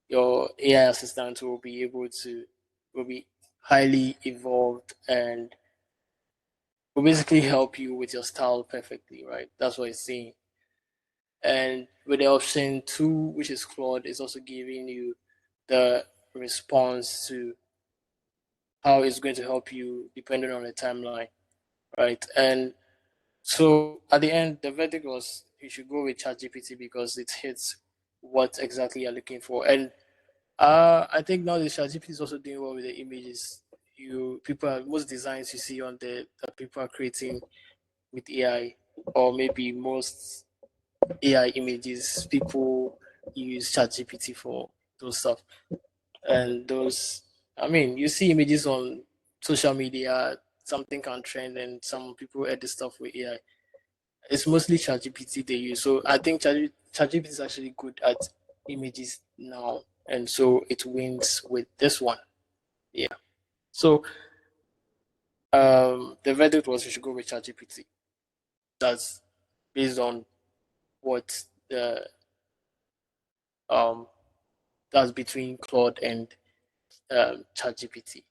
your AI assistant will be highly evolved and will basically help you with your style perfectly, right? That's what it's saying. And with the option 2, which is Claude, is also giving you the response to how it's going to help you depending on the timeline, right? And so at the end, the verdict was you should go with ChatGPT because it hits what exactly you're looking for. And I think now the ChatGPT is also doing well with the images. Most designs you see on that people are creating with AI, or maybe most AI images, people use ChatGPT for those stuff. And you see images on social media, something can trend, and some people edit stuff with AI. It's mostly ChatGPT they use. So I think ChatGPT is actually good at images now, and so it wins with this one. Yeah. So the verdict was you should go with ChatGPT. That's based on what the that's between Claude and ChatGPT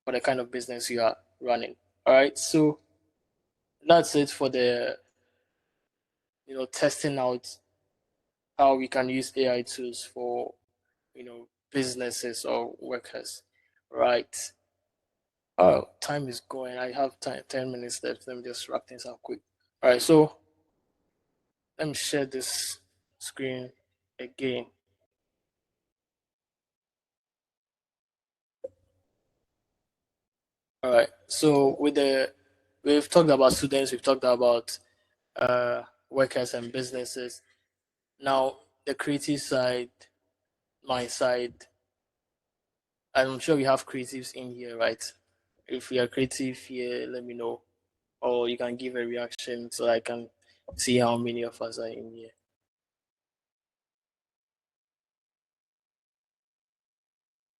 for the kind of business you are running. All right, so that's it for the testing out how we can use AI tools for businesses or workers. Right. Oh, time is going. I have 10 minutes left. Let me just wrap things up quick. All right, so let me share this screen again. All right, so we've talked about students, we've talked about workers and businesses. Now, the creative side, my side, I'm sure we have creatives in here, right? If you are creative here, let me know, or you can give a reaction so I can see how many of us are in here.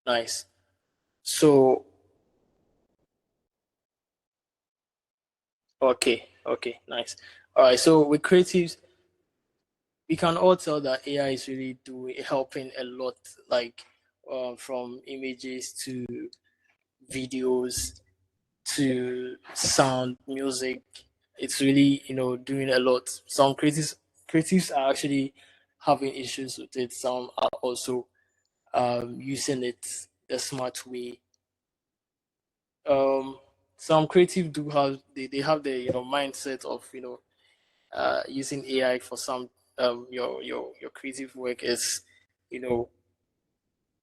Nice. So, okay, nice. All right, so with creatives, we can all tell that AI is really helping a lot, like from images to videos to sound, music. It's really doing a lot. Some creatives are actually having issues with it. Some are also using it the smart way. Some creative do have they have the mindset of using AI for some your creative work is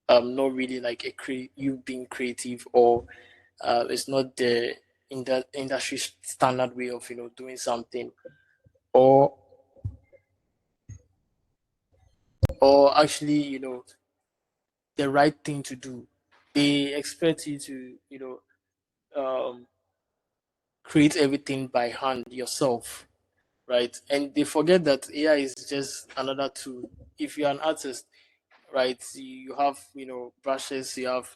not really like you being creative, or it's not the in the industry standard way of doing something, or actually the right thing to do. They expect you to create everything by hand yourself, right? And they forget that AI is just another tool. If you're an artist, right, you have brushes, you have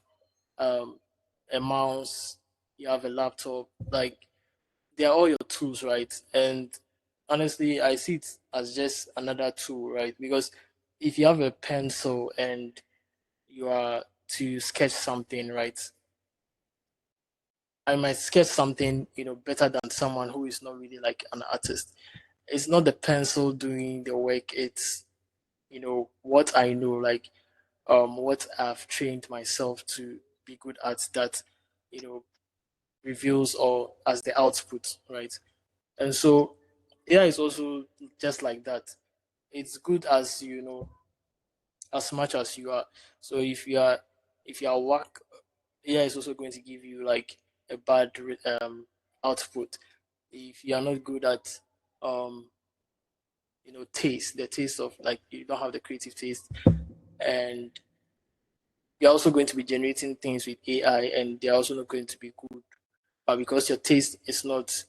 a mouse, you have a laptop, like they're all your tools, right? And honestly, I see it as just another tool, right? Because if you have a pencil and you are to sketch something, right, I might sketch something better than someone who is not really like an artist. It's not the pencil doing the work, it's what I know, like what I've trained myself to be good at, that reveals or as the output, right? And so AI is also just like that. it's good as you know, as much as you are. So if you are work, AI is also going to give you like a bad output if you are not good at um taste, the taste of like you don't have the creative taste, and you're also going to be generating things with AI, and they're also not going to be good. But because your taste is not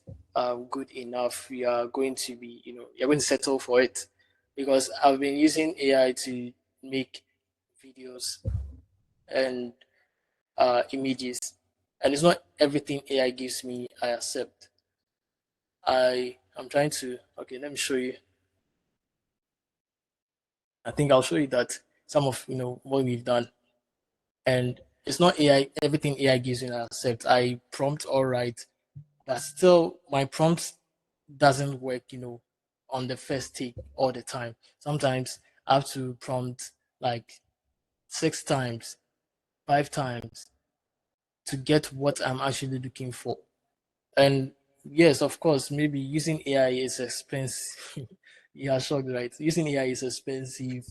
good enough, you are going to be, you're going to settle for it. Because I've been using AI to make videos and images, and it's not everything AI gives me I accept. I'm trying to, okay, let me show you. I think I'll show you that some of what we've done, and it's not AI. Everything AI gives me I accept. I prompt all right, but still my prompt doesn't work. On the first take all the time. Sometimes I have to prompt like 6 times, 5 times to get what I'm actually looking for. And yes, of course, maybe using AI is expensive. You are shocked, right? Using AI is expensive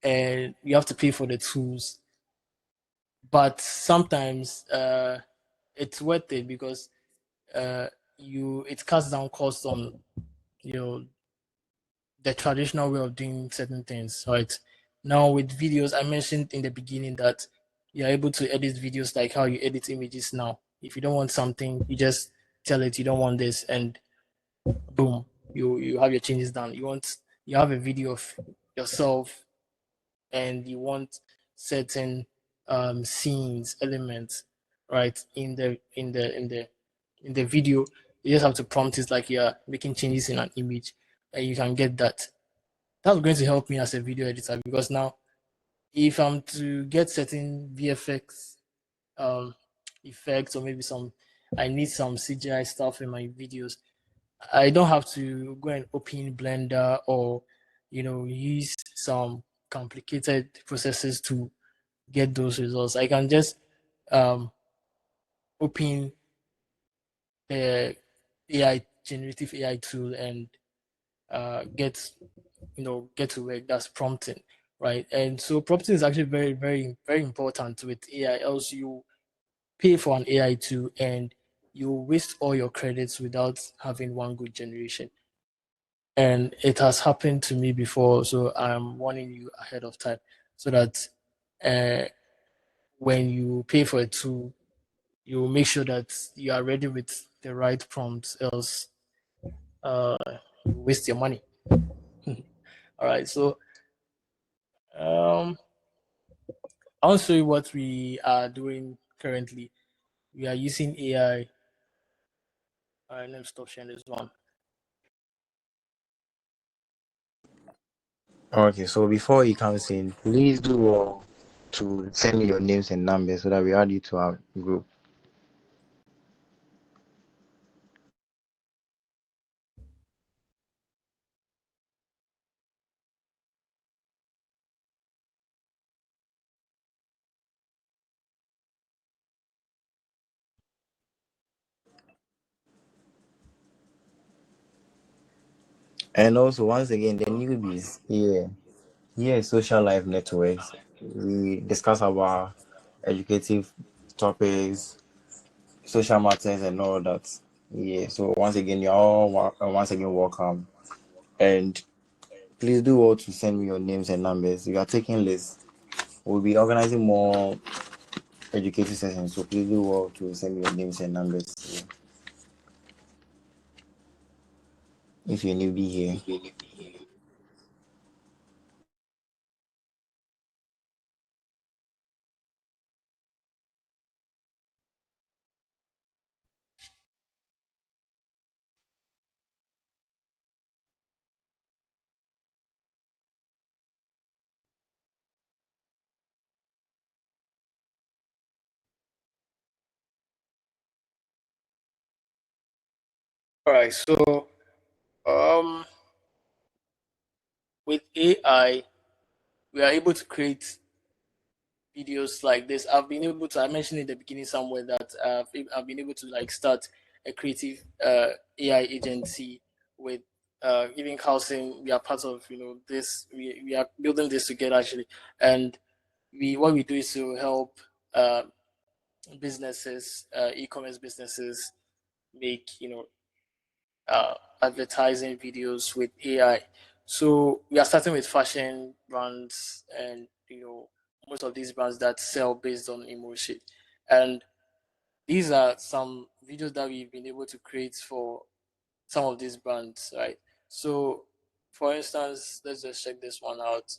and you have to pay for the tools. But sometimes it's worth it because it cuts down costs on the traditional way of doing certain things, right? Now with videos, I mentioned in the beginning that you're able to edit videos like how you edit images now. If you don't want something, you just tell it you don't want this, and boom, you have your changes done. You have a video of yourself, and you want certain scenes, elements, right, in the video. You just have to prompt it like you're making changes in an image, and you can get that. That's going to help me as a video editor because now, if I'm to get certain VFX effects, or maybe I need some CGI stuff in my videos, I don't have to go and open Blender or use some complicated processes to get those results. I can just open the generative AI tool and get to work. That's prompting, right? And so prompting is actually very, very, very important with AI. Else you pay for an AI tool and you waste all your credits without having one good generation. And it has happened to me before, so I'm warning you ahead of time so that when you pay for a tool, you make sure that you are ready with the right prompts, else you waste your money. All right, so I'll show you what we are doing currently. We are using AI. All right, let me stop sharing this one. Okay, so before he comes in, please do well to send me your names and numbers so that we add you to our group. And also, once again, the newbies here, Social Life Networks. We discuss about educative topics, social matters, and all that. Yeah. So once again, you're all once again welcome, and please do well to send me your names and numbers. We are taking lists. We'll be organizing more educative sessions, so please do well to send me your names and numbers. Yeah. If you're newbie here. All right, so with AI, we are able to create videos like this. I mentioned in the beginning somewhere that I've been able to like start a creative AI agency with even Carlson, we are part of this. We are building this together actually, and what we do is to help businesses, e-commerce businesses, make advertising videos with AI. So we are starting with fashion brands, and most of these brands that sell based on emoji, and these are some videos that we've been able to create for some of these brands, right? So, for instance, let's just check this one out.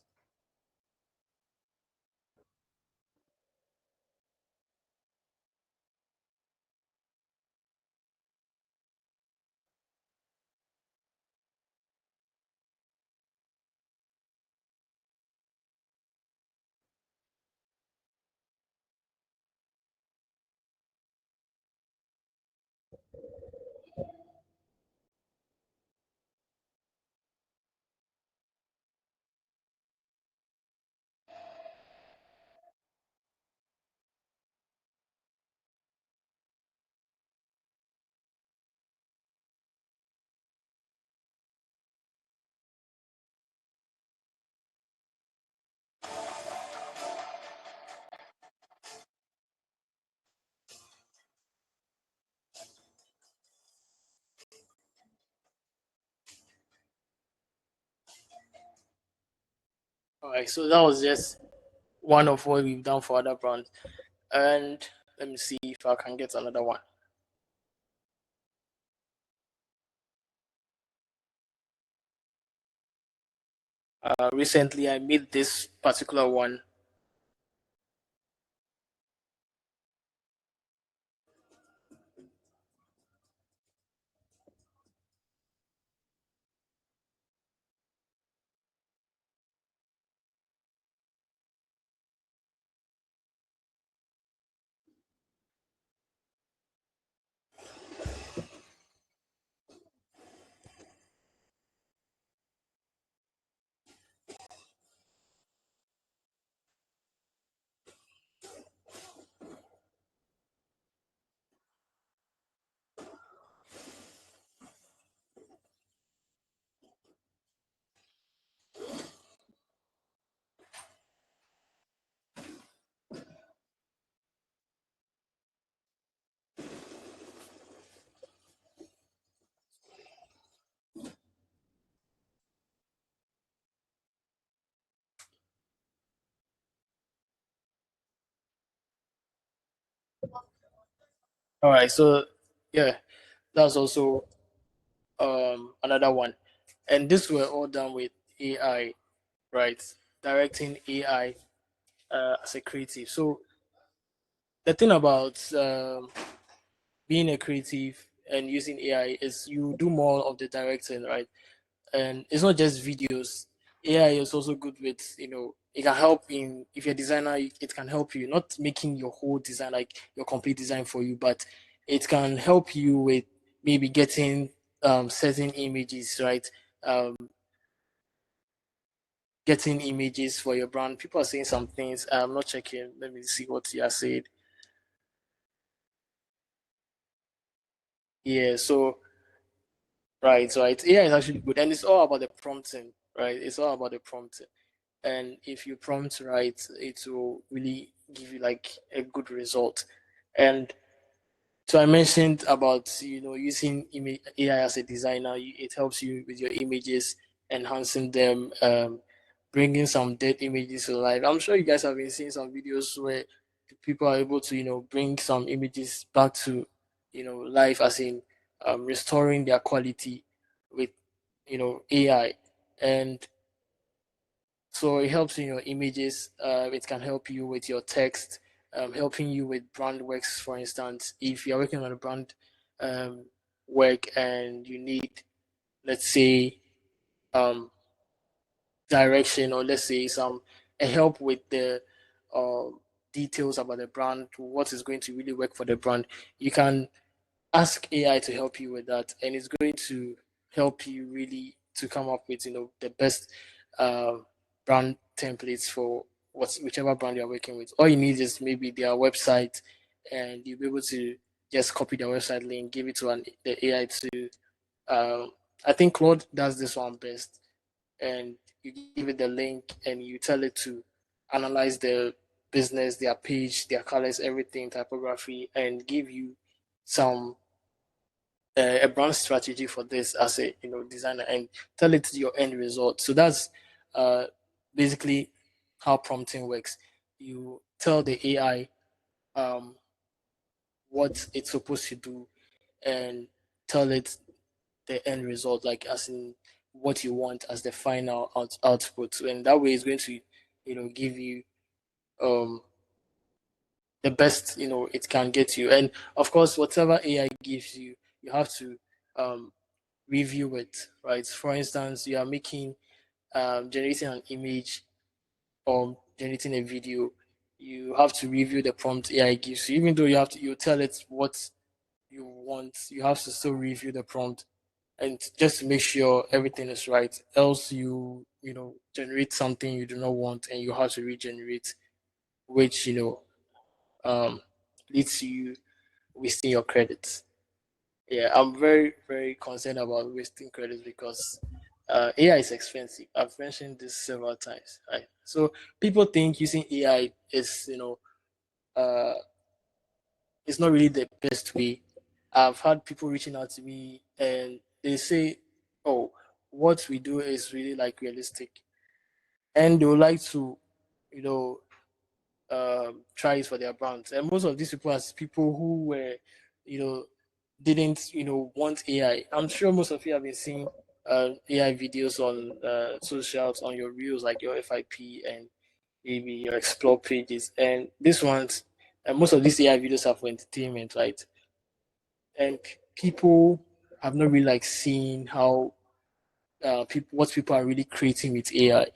All right, so that was just one of what we've done for other brands, and let me see if I can get another one. Recently, I made this particular one. All right, so yeah, that's also another one, and this were all done with AI, right? Directing AI as a creative. So the thing about being a creative and using AI is you do more of the directing, right? And it's not just videos. AI is also good with, it can help in, if you're a designer, it can help you, not making your whole design, like your complete design for you, but it can help you with maybe getting certain images, right? Um, Getting images for your brand. People are saying some things. I'm not checking. Let me see what you are saying. Yeah, so right, so it's AI is actually good, and it's all about the prompting, right? It's all about the prompting, and if you prompt right, it will really give you like a good result. And so I mentioned about using AI as a designer. It helps you with your images, enhancing them, bringing some dead images to life. I'm sure you guys have been seeing some videos where people are able to bring some images back to life, as in restoring their quality with AI, and so it helps in your images. It can help you with your text, helping you with brand works. For instance, if you're working on a brand um, work and you need, let's say, um, direction, or let's say some a help with the uh, details about the brand, what is going to really work for the brand, you can ask AI to help you with that, and it's going to help you really to come up with the best uh, brand templates for whichever brand you're working with. All you need is maybe their website, and you'll be able to just copy their website link, give it to the AI to I think Claude does this one best. And you give it the link and you tell it to analyze their business, their page, their colors, everything, typography, and give you some a brand strategy for this as a designer, and tell it your end result. So that's basically how prompting works. You tell the AI what it's supposed to do, and tell it the end result, like as in what you want as the final output, and that way it's going to give you the best it can get you. And of course, whatever AI gives you, you have to review it, right? For instance, you are making generating an image or generating a video, you have to review the prompt AI gives you. Even though you tell it what you want, you have to still review the prompt and just to make sure everything is right. Else you generate something you do not want and you have to regenerate, which leads to you wasting your credits. Yeah, I'm very, very concerned about wasting credits because AI is expensive. I've mentioned this several times. Right? So people think using AI is, uh, it's not really the best way. I've had people reaching out to me and they say, "Oh, what we do is really like realistic," and they would like to, you know, try it for their brands. And most of these people are people who were, didn't, want AI. I'm sure most of you have been seeing AI videos on socials, on your reels, like your FIP and maybe your explore pages. And this ones, and most of these AI videos are for entertainment, right? And people have not really like seen how what people are really creating with AI.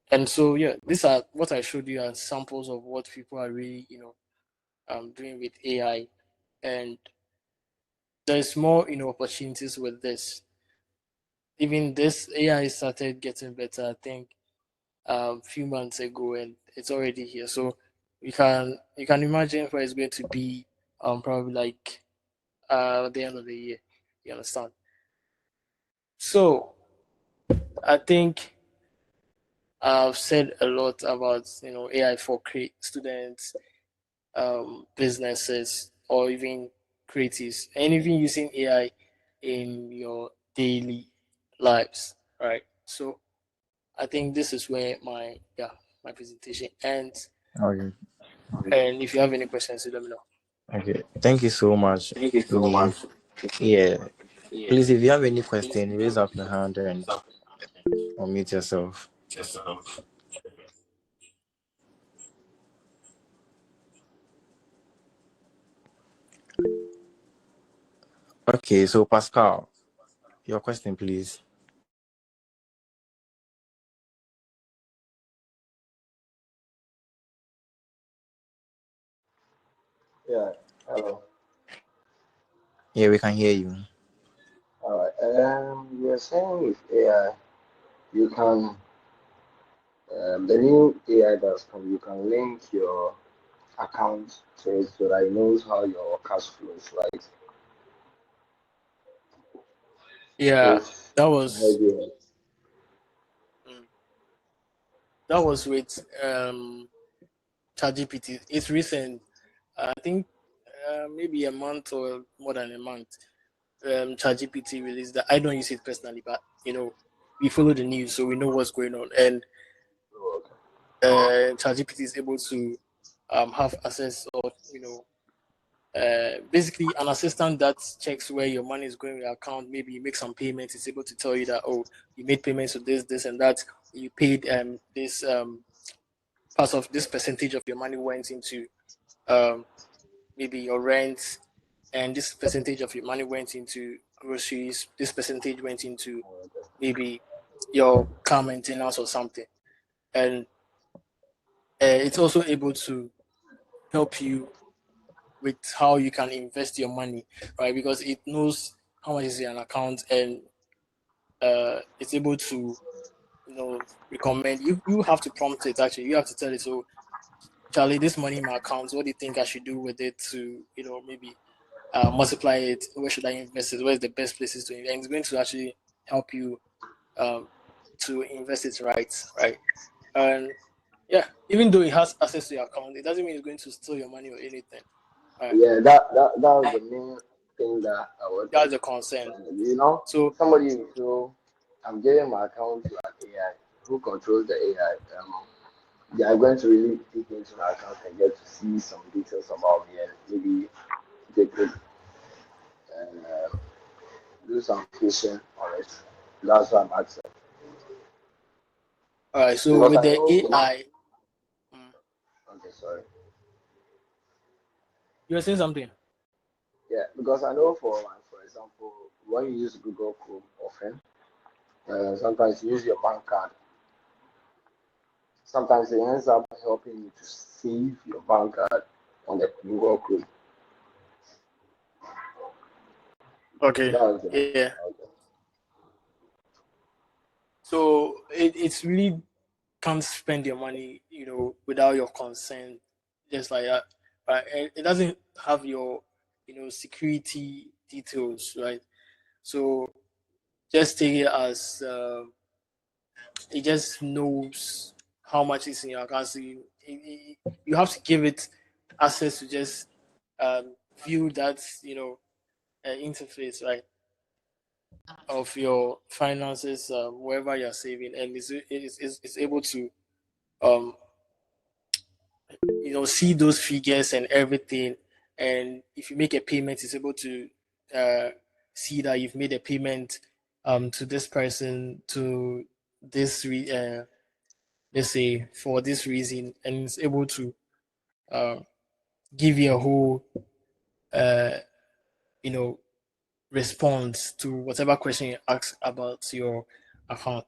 And so yeah, these are what I showed you as samples of what people are really, doing with AI. And there's more, opportunities with this. Even this AI started getting better, I think, a few months ago, and it's already here. So you can imagine where it's going to be, probably like the end of the year. You understand? So I think I've said a lot about AI for students, businesses, or even creatives, and even using AI in your daily lives, right? So I think this is where my presentation ends. Okay. And if you have any questions, let me know. Okay. Thank you so much. Thank you so Yeah. much. Yeah. Yeah. Please, if you have any question, raise up your hand and unmute yourself. Okay, so Pascal, your question, please. Yeah, hello. Yeah, we can hear you. All right. You're saying with AI, you can, the new AI does come, you can link your account to it so that it knows how your cash flows, right? Yeah, If that I heard was you with ChatGPT. It's recent. I think maybe a month or more than a month. ChatGPT released that. I don't use it personally, but we follow the news, so we know what's going on. And ChatGPT is able to have access, or basically an assistant that checks where your money is going in your account. Maybe you make some payments, it's able to tell you that, oh, you made payments to this and that. You paid this part of this percentage of your money went into maybe your rent, and this percentage of your money went into groceries. This percentage went into maybe your car maintenance or something. And it's also able to help you with how you can invest your money, right? Because it knows how much is in an account, and it's able to, recommend. You have to prompt it. Actually, you have to tell it, so Charlie, this money in my account, what do you think I should do with it to, maybe multiply it? Where should I invest it? Where's the best places to invest? And it's going to actually help you to invest it right. And yeah, even though it has access to your account, it doesn't mean it's going to steal your money or anything. Right? Yeah, that was the main thing that I was. That's the concern. You know, so somebody will feel I'm giving my account to an AI. Who controls the AI? They are going to really dig into my account and get to see some details about me, and maybe they could do some fishing on it. That's what I'm asking. All right. So Because with I the know AI, okay, sorry. you were saying something. Yeah, because I know for example, when you use Google Chrome often, sometimes you use your bank card. Sometimes it ends up helping you to save your bank card on the Google Chrome. Okay. That was it. Yeah. Okay. So it's really can't spend your money, without your consent, just like that. Right? And it doesn't have your, security details, right? So just take it as it just knows how much is in your account. So you have to give it access to just view that, interface, right, of your finances, wherever you're saving, and it's able to see those figures and everything. And if you make a payment, it's able to see that you've made a payment to this person, to this let's say for this reason, and it's able to give you a whole response to whatever question you ask about your account.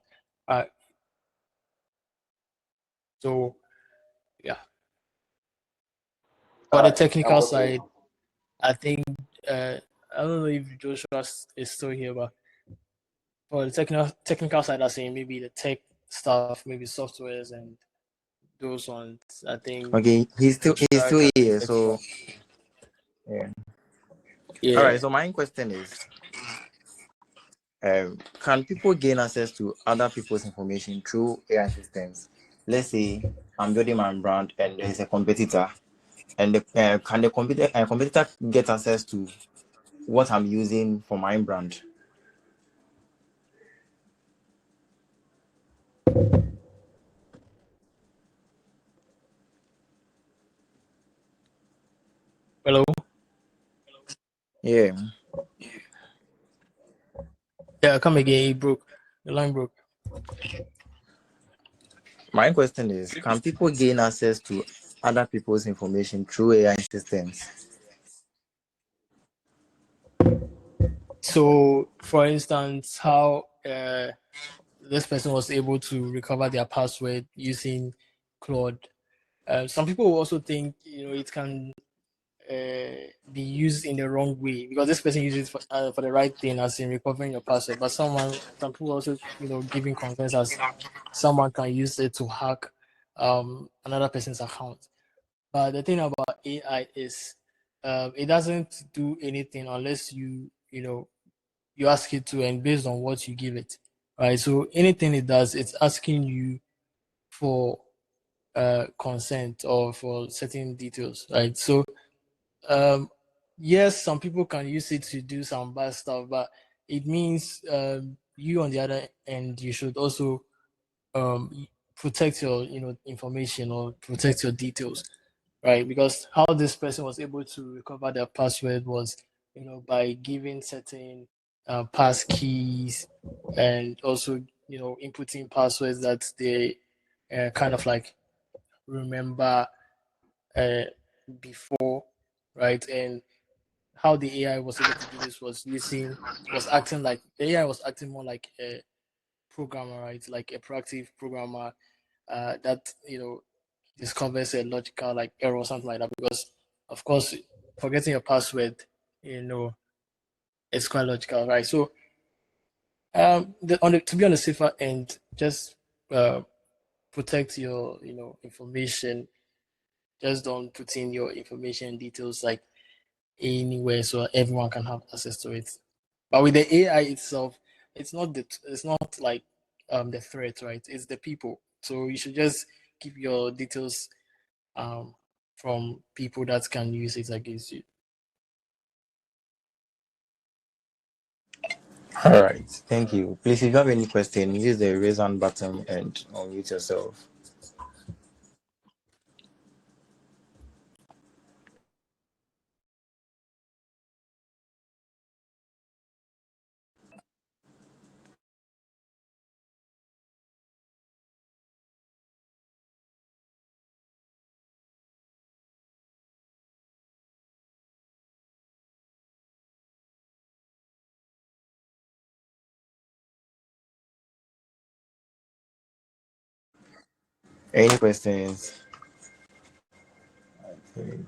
So yeah. For the technical side, I think I don't know if Joshua is still here, but for the technical side, I'm saying maybe the tech stuff, maybe softwares and those ones. I think Okay, he's still can here. take So from. yeah. All right. So my question is, can people gain access to other people's information through AI systems? Let's say I'm building my brand and there's a competitor, and can the competitor get access to what I'm using for my brand? Hello. Yeah. Yeah, come again. It broke. The line broke. My question is, can people gain access to other people's information through AI systems? So, for instance, how this person was able to recover their password using Claude. Some people will also think it can be used in the wrong way, because this person uses it for the right thing, as in recovering your password. But some people also giving concerns as someone can use it to hack another person's account. But the thing about AI is it doesn't do anything unless you ask it to, and based on what you give it, right? So anything it does, it's asking you for consent or for certain details, right? So yes, some people can use it to do some bad stuff, but it means you on the other end, you should also protect your information or protect your details, right? Because how this person was able to recover their password was by giving certain pass keys, and also inputting passwords that they kind of like remember before, right? And how the AI was able to do this was acting like the AI was acting more like a programmer, right? Like a proactive programmer that discovers a logical like error or something like that. Because of course, forgetting your password, it's quite logical, right? So to be on the safer end, just protect your information. Just don't put in your information details like anywhere so everyone can have access to it. But with the AI itself, it's not like the threat, right? It's the people. So you should just keep your details from people that can use it against you. All right, thank you. Please, if you have any question, use the raise hand button and unmute yourself. Any questions? I think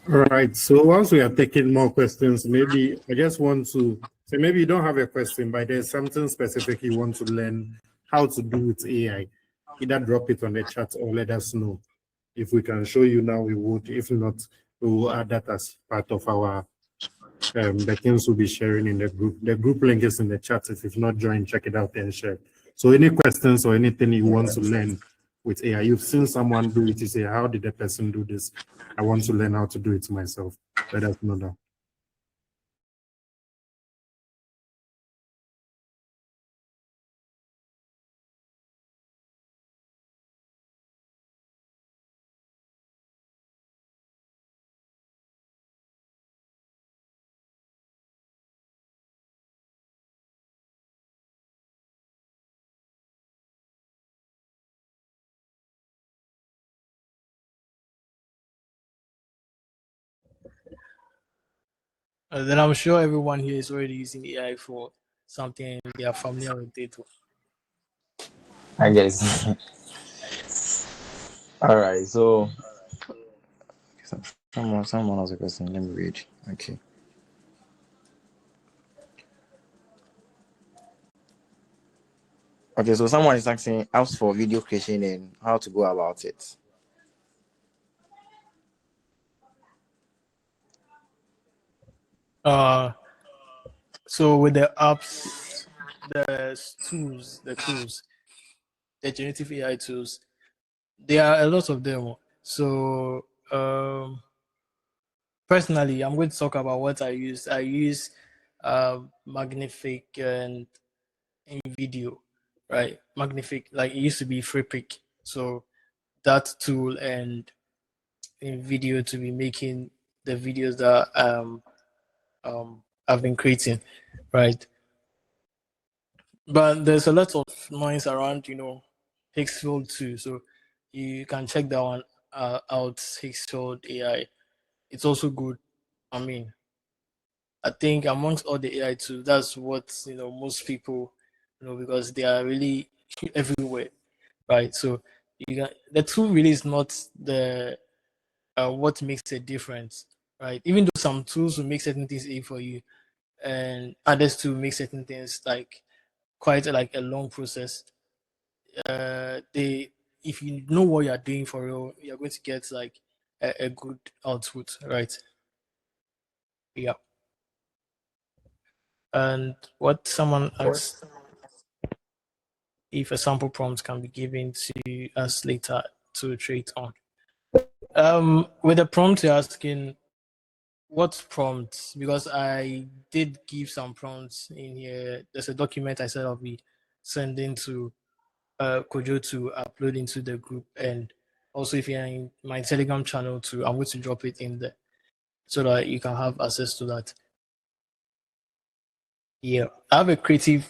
All right. So once we are taking more questions, maybe I just want to say maybe you don't have a question, but there's something specific you want to learn how to do with AI. Either drop it on the chat or let us know. If we can show you now, we would. If not, we will add that as part of our the things we'll be sharing in the group. The group link is in the chat. If you've not joined, check it out and share. So any questions or anything you want to learn with AI, you've seen someone do it, you say, how did the person do this? I want to learn how to do it myself. Let us know now. Then I'm sure everyone here is already using AI for something they are familiar with it. I guess. All right. So someone has a question. Let me read. Okay. Okay. So someone is asking apps for video creation and how to go about it. So with the apps, the tools, the generative AI tools, there are a lot of them. So personally, I'm going to talk about what I use. I use Magnific and in video, right? Magnific, like it used to be Freepik. So that tool and in video to be making the videos that I've been creating, right? But there's a lot of noise around, Higgsfield too. So you can check that one out, Higgsfield AI. It's also good. I mean, I think amongst all the AI tools, that's what most people because they are really everywhere, right? So the tool really is not the what makes a difference, right? Even though some tools will make certain things easy for you, and others to make certain things like quite like a long process. They if you know what you're doing for real, you're going to get like a good output, right? Yeah. And what someone asked if a sample prompt can be given to us later to trade on. With the prompt you're asking, what prompts? Because I did give some prompts in here. There's a document I said I'll be sending to Kojo to upload into the group, and also if you're in my Telegram channel too, I'm going to drop it in there so that you can have access to that. Yeah, I have a creative,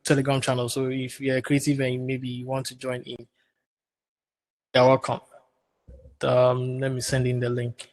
Telegram channel. So if you're a creative and maybe you want to join in, you're welcome. Let me send in the link.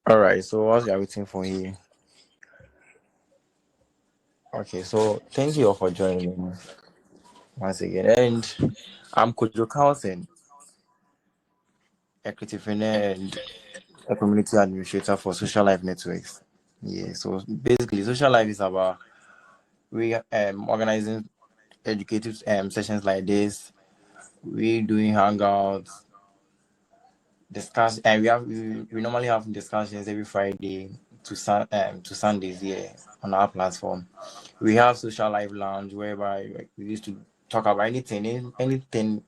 All right. So whilst we are waiting for you, okay. So thank you all for joining once again, and I'm Kojo Carlson, a creative and a community administrator for Social Life Networks. Yeah. So basically, Social Life is about we organizing educative sessions like this. We doing hangouts, discuss, and we normally have discussions every Friday to Sundays here on our platform. We have Social Life Lounge whereby we used to talk about anything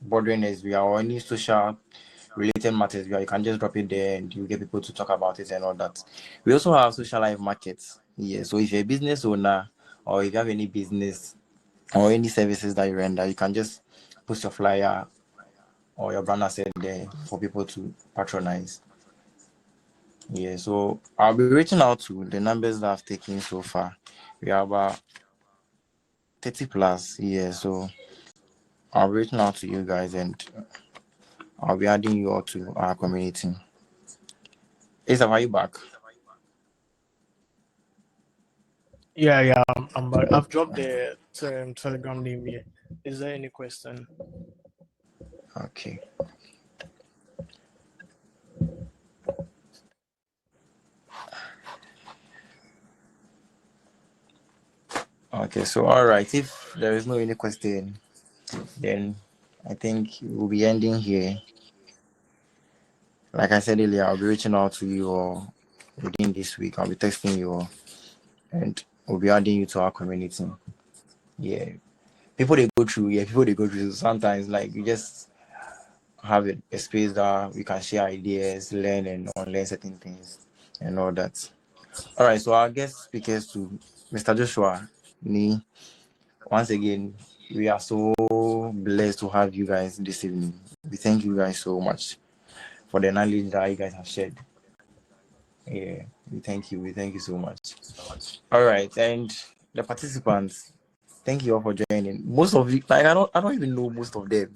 bothering us, or any social related matters where you can just drop it there and you get people to talk about it and all that. We also have Social Life Markets. Yeah, so if you're a business owner or if you have any business or any services that you render, you can just post your flyer or your brand asset there for people to patronize. Yeah, so I'll be reaching out to the numbers that I've taken so far. We are about 30 plus. Yeah, so I'll be reaching out to you guys and I'll be adding you all to our community. Asa, are you back? Yeah, I'm back. I've dropped the Telegram name here. Is there any question? Okay. Okay, so all right. If there is no any question, then I think we'll be ending here. Like I said earlier, I'll be reaching out to you all within this week. I'll be texting you all, and we'll be adding you to our community. Yeah, people they go through. Yeah, people they go through. Sometimes, like you just have a space that we can share ideas, learn and unlearn certain things, and all that. All right. So our guest speakers to Mr. Joshua Ni. Once again, we are so blessed to have you guys this evening. We thank you guys so much for the knowledge that you guys have shared. Yeah, we thank you. We thank you so much. All right, and the participants, thank you all for joining. Most of you, like I don't even know most of them.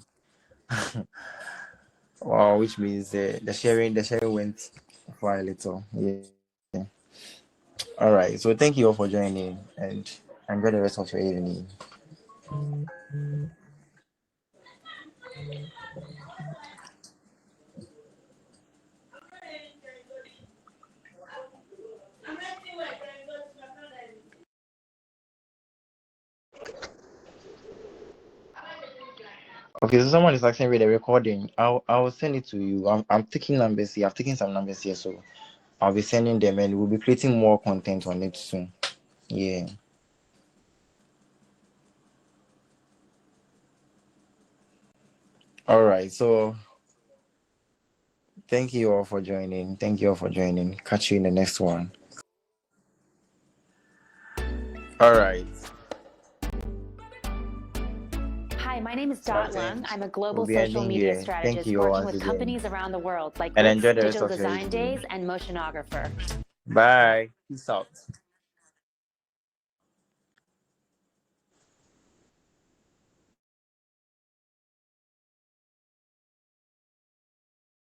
Wow, which means the sharing went for a little. Yeah. All right, so thank you all for joining and enjoy the rest of your evening. Okay, so someone is asking me the recording. I'll send it to you. I'm taking numbers here. I've taken some numbers here, so I'll be sending them, and we'll be creating more content on it soon. Yeah. All right. So thank you all for joining. Thank you all for joining. Catch you in the next one. All right. Hi, my name is Dot Lung. I'm a global We'll be social ending media here. strategist Thank you all working once with again. companies around the world like And Wix, enjoy the rest Digital of your Design evening. Days, and Motionographer. Bye. Peace out.